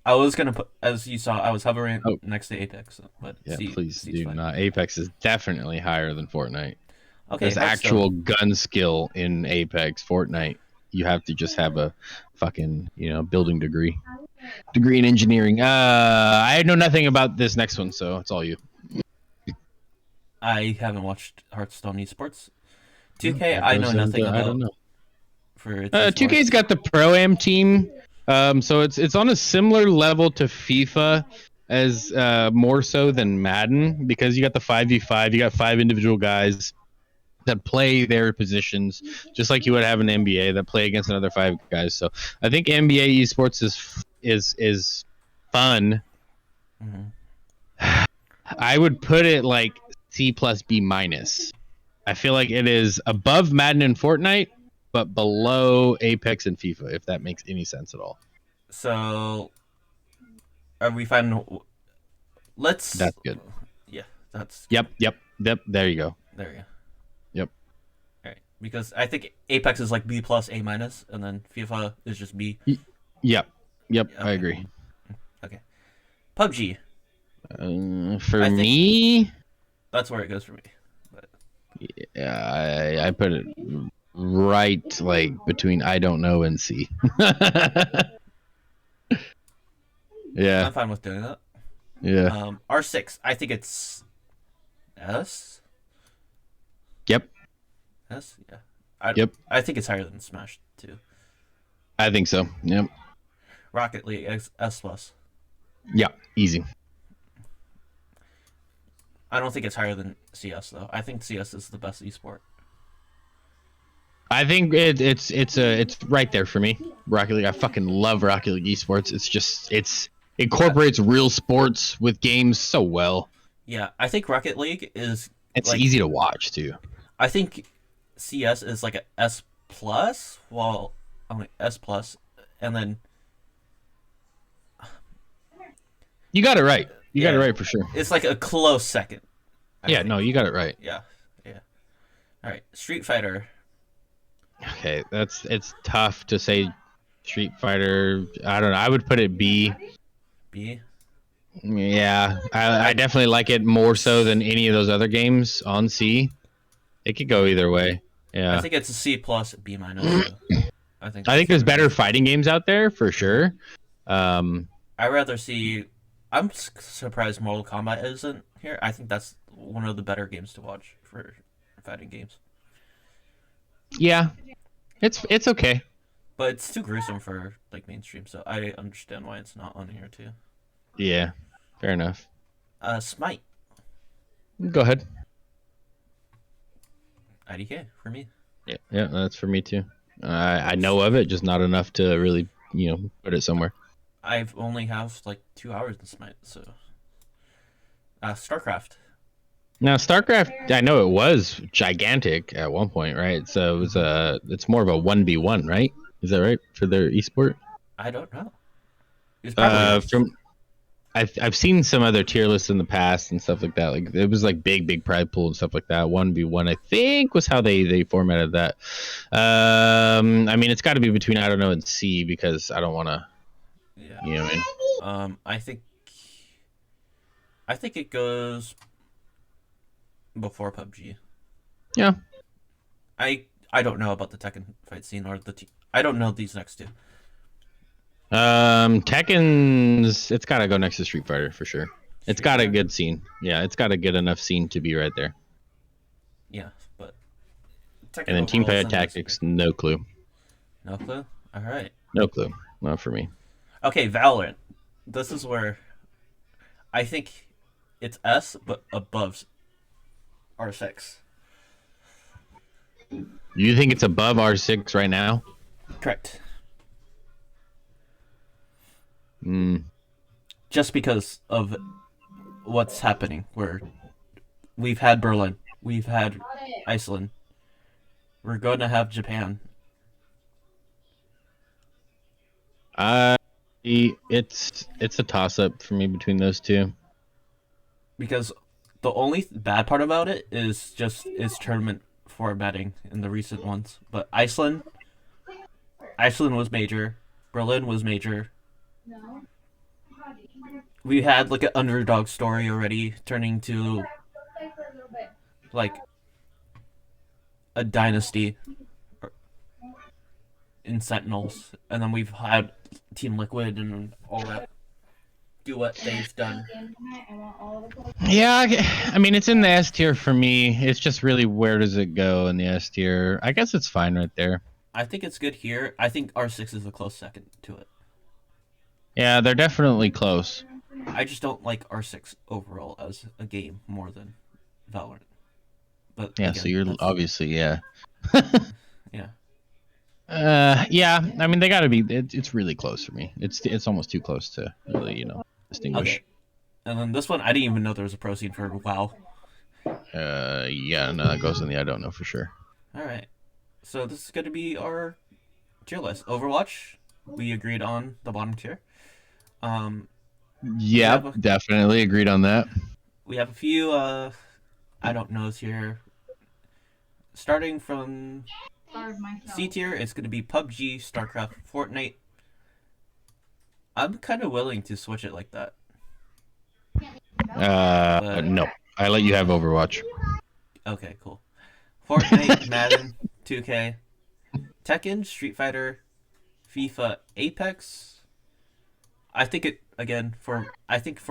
I was gonna put, as you saw, I was hovering next to Apex, but yeah, please do not. Apex is definitely higher than Fortnite. Okay, there's actual gun skill in Apex. Fortnite, you have to just have a fucking building degree in engineering. I know nothing about this next one, so it's all you. I haven't watched Hearthstone esports. 2K, That I know goes nothing into I don't about know. for its 2K's esports. got the pro am team, so it's on a similar level to FIFA, as more so than Madden, because you got the 5v5, you got 5 individual guys that play their positions just like you would have an NBA that play against another 5 guys. So I think NBA esports is fun. Hmm. I would put it like C plus B minus. I feel like it is above Madden and Fortnite, but below Apex and FIFA, if that makes any sense at all. So, are we fine? Let's. That's good. Yeah, that's good. Yep. There you go. There you go. Yep. All right, because I think Apex is like B plus A minus, and then FIFA is just B. Yep. I Okay. agree. Okay. PUBG. For I think me, that's where it goes for me. But yeah, I put it right like between I don't know and C. Yeah. I'm fine with doing that. Yeah. R6. I think it's S. Yep. S. Yeah. I Yep. I think it's higher than Smash too. I think so. Yep. Rocket League S plus. Yeah. Easy. I don't think it's higher than CS though. I think CS is the best esport. I think it's right there for me. Rocket League. I fucking love Rocket League esports. It's just it incorporates real sports with games so well. Yeah, I think Rocket League is It's like easy to watch too. I think CS is like a S plus, well, I'm like S plus, and then You got it right. You got it yeah, right for sure. it's like a close second. I Yeah. think. No, you got it right. Yeah, yeah. All right, Street Fighter. Okay, it's tough to say Street Fighter. I don't know. I would put it B. B. Yeah, I I definitely like it more so than any of those other games on C. It could go either way. I Yeah, think it's a C plus B minus. So I think I think that's there's where it better is. fighting games out there for sure. Um, I rather see. I'm surprised Mortal Kombat isn't here. I think that's one of the better games to watch for fighting games. yeah, it's okay. But it's too gruesome for like mainstream, so I understand why it's not on here too. Yeah, fair enough. Smite. Go ahead. IDK for me. Yeah, that's for me too. I know of it, just not enough to really put it somewhere. I've only have like 2 hours in Smite, so. Starcraft. Now, StarCraft, I know it was gigantic at one point, right? So it was it's more of a 1v1, right? Is that right for their esport? I don't know. It probably is. From I've seen some other tier lists in the past and stuff like that. Like it was like big prize pool and stuff like that. 1v1, I think, was how they formatted that. I mean, it's got to be between I don't know and C because I don't want to, Yeah. you know what I mean? I think it goes before PUBG. Yeah. I don't know about the Tekken fight scene or I don't know these next two. Tekken's it's got to go next to Street Fighter for sure. It's Street got a Fighter? good scene. Yeah, it's got a good enough scene to be right there. Yeah, but Tekken And then overall Teamfight isn't as Tactics, no clue. no clue. All right. No clue. Not for me. Okay, Valorant. This is where I think it's S, but above R6. You think it's above R6 right now? Correct. Mm. Just because of what's happening, where we've had Berlin, we've had Iceland, we're going to have Japan. It's a toss up for me between those two. Because the only bad part about it is just its tournament formatting in the recent ones. But Iceland was major, Berlin was major. We had like an underdog story already turning to like a dynasty in Sentinels, and then we've had Team Liquid and all that. do what they've done. Yeah, I mean, it's in the S tier for me. It's just really where does it go in the S tier? I guess it's fine right there. I think it's good here. I think R6 is a close second to it. Yeah, they're definitely close. I just don't like R6 overall as a game more than Valorant. But Yeah, again, so you're that's, obviously, yeah. yeah. Yeah. I mean, they got to be. It's really close for me. It's almost too close to really, Okay. distinguish. And then this one, I didn't even know there was a pro scene for WoW. Yeah, no, that goes in the I don't know for sure. All right. So this is going to be our tier list. Overwatch, we agreed on the bottom tier. We have Yep, a, definitely agreed on that. we have a few I don't knows here. Starting from C tier, it's going to be PUBG, Starcraft, Fortnite. I'm kind of willing to switch it like that. But No, I let you have Overwatch. okay, cool. Fortnite, Madden, 2K, Tekken, Street Fighter, FIFA, Apex. I think it again for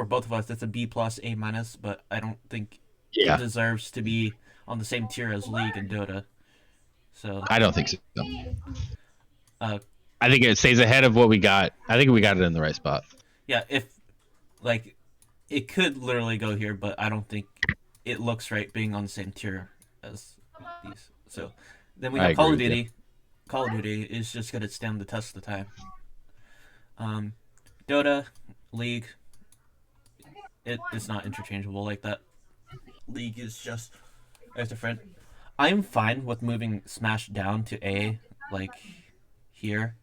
both of us it's a B plus A minus, but I don't think it Yeah, deserves to be on the same tier as League and Dota. So I don't think so. uh I think it stays ahead of what we got. I think we got it in the right spot. yeah, if like it could literally go here, but I don't think it looks right being on the same tier as these. So then we I have Call agree of with you. Duty. Call of Duty is just gonna stand the test of time. Um, Dota, League, it's not interchangeable like that. League is just as different. I'm fine with moving Smash down to A, like here,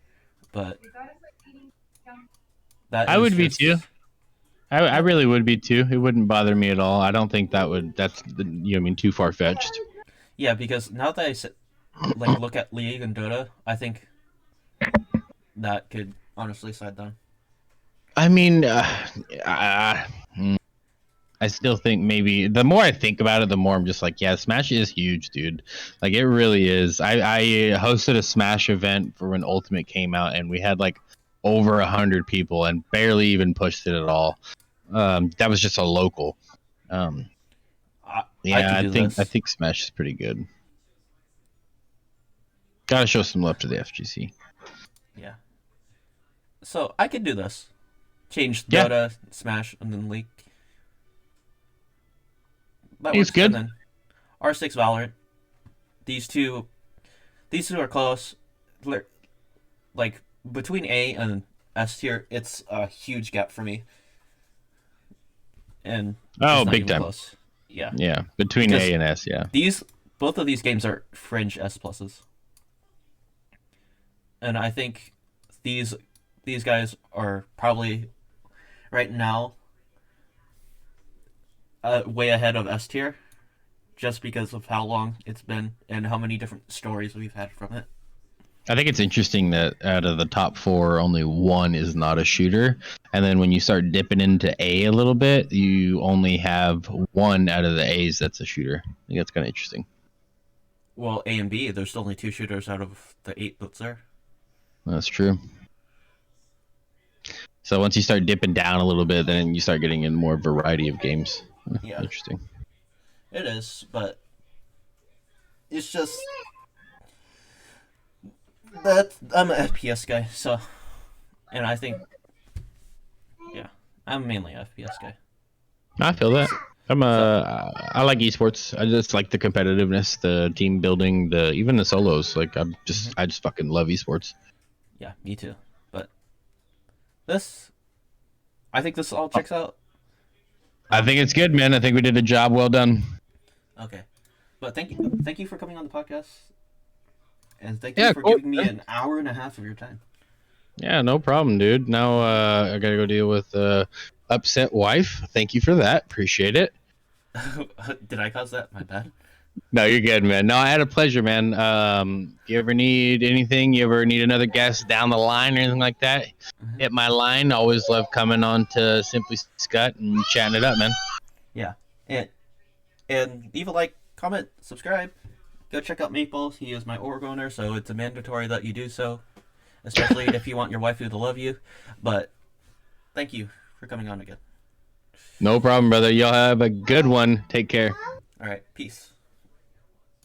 but that I is would be too. just I yeah, really would be too. It wouldn't bother me at all. I don't think that's too far fetched. yeah. Because now that like look at League and Dota, I think that could honestly slide down. I mean, I still think maybe the more I think about it, the more I'm just like, yeah, Smash is huge, dude. Like it really is. I hosted a Smash event for when Ultimate came out, and we had like over 100 people and barely even pushed it at all. That was just a local. Um, I yeah, could do I this. think Smash is pretty good. Got to show some love to the FGC. Yeah. So I could do this. Change Yeah, Dota, Smash, and then League. That it's works. And good. then R6 Valorant. These two these two are close. Like between A and S tier, it's a huge gap for me. And it's Oh, not big even time. close. Yeah. Yeah, between Because A and S. Yeah. these both of these games are fringe S pluses. And I think these these guys are probably right now way ahead of S tier just because of how long it's been and how many different stories we've had from it. I think it's interesting that out of the top four, only one is not a shooter. And then when you start dipping into A a little bit, you only have one out of the A's that's a shooter. I think that's kind of interesting. Well, A and B, there's only two shooters out of the eight that's there. That's true. So once you start dipping down a little bit, then you start getting in more variety of games. Yeah, Interesting. it is, but it's just that I'm an FPS guy, so and I think yeah, I'm mainly an FPS guy. I feel that. So, so I like esports. I just like the competitiveness, the team building, the even the solos. Like mhm. I just fucking love esports. Yeah, me too. But this, I think this all checks out. I think it's good, man. I think we did a job well done. Okay, but thank you for coming on the podcast, and thank you Yeah, for cool. giving me an hour and a half of your time. Yeah, no problem, dude. Now I gotta go deal with upset wife. Thank you for that. Appreciate it. Did I cause that? My bad. No, you're good, man. No, I had a pleasure, man. If you ever need anything, you ever need another guest down the line or anything like that, Mhm. hit my line. Always love coming on to Simply Scott and chatting it up, man. Yeah, and leave a like, comment, subscribe. Go check out Maple. He is my org owner, so it's a mandatory that you do so, especially if you want your waifu to love you. But thank you for coming on again. No problem, brother. Y'all have a good one. Take care. All right, peace.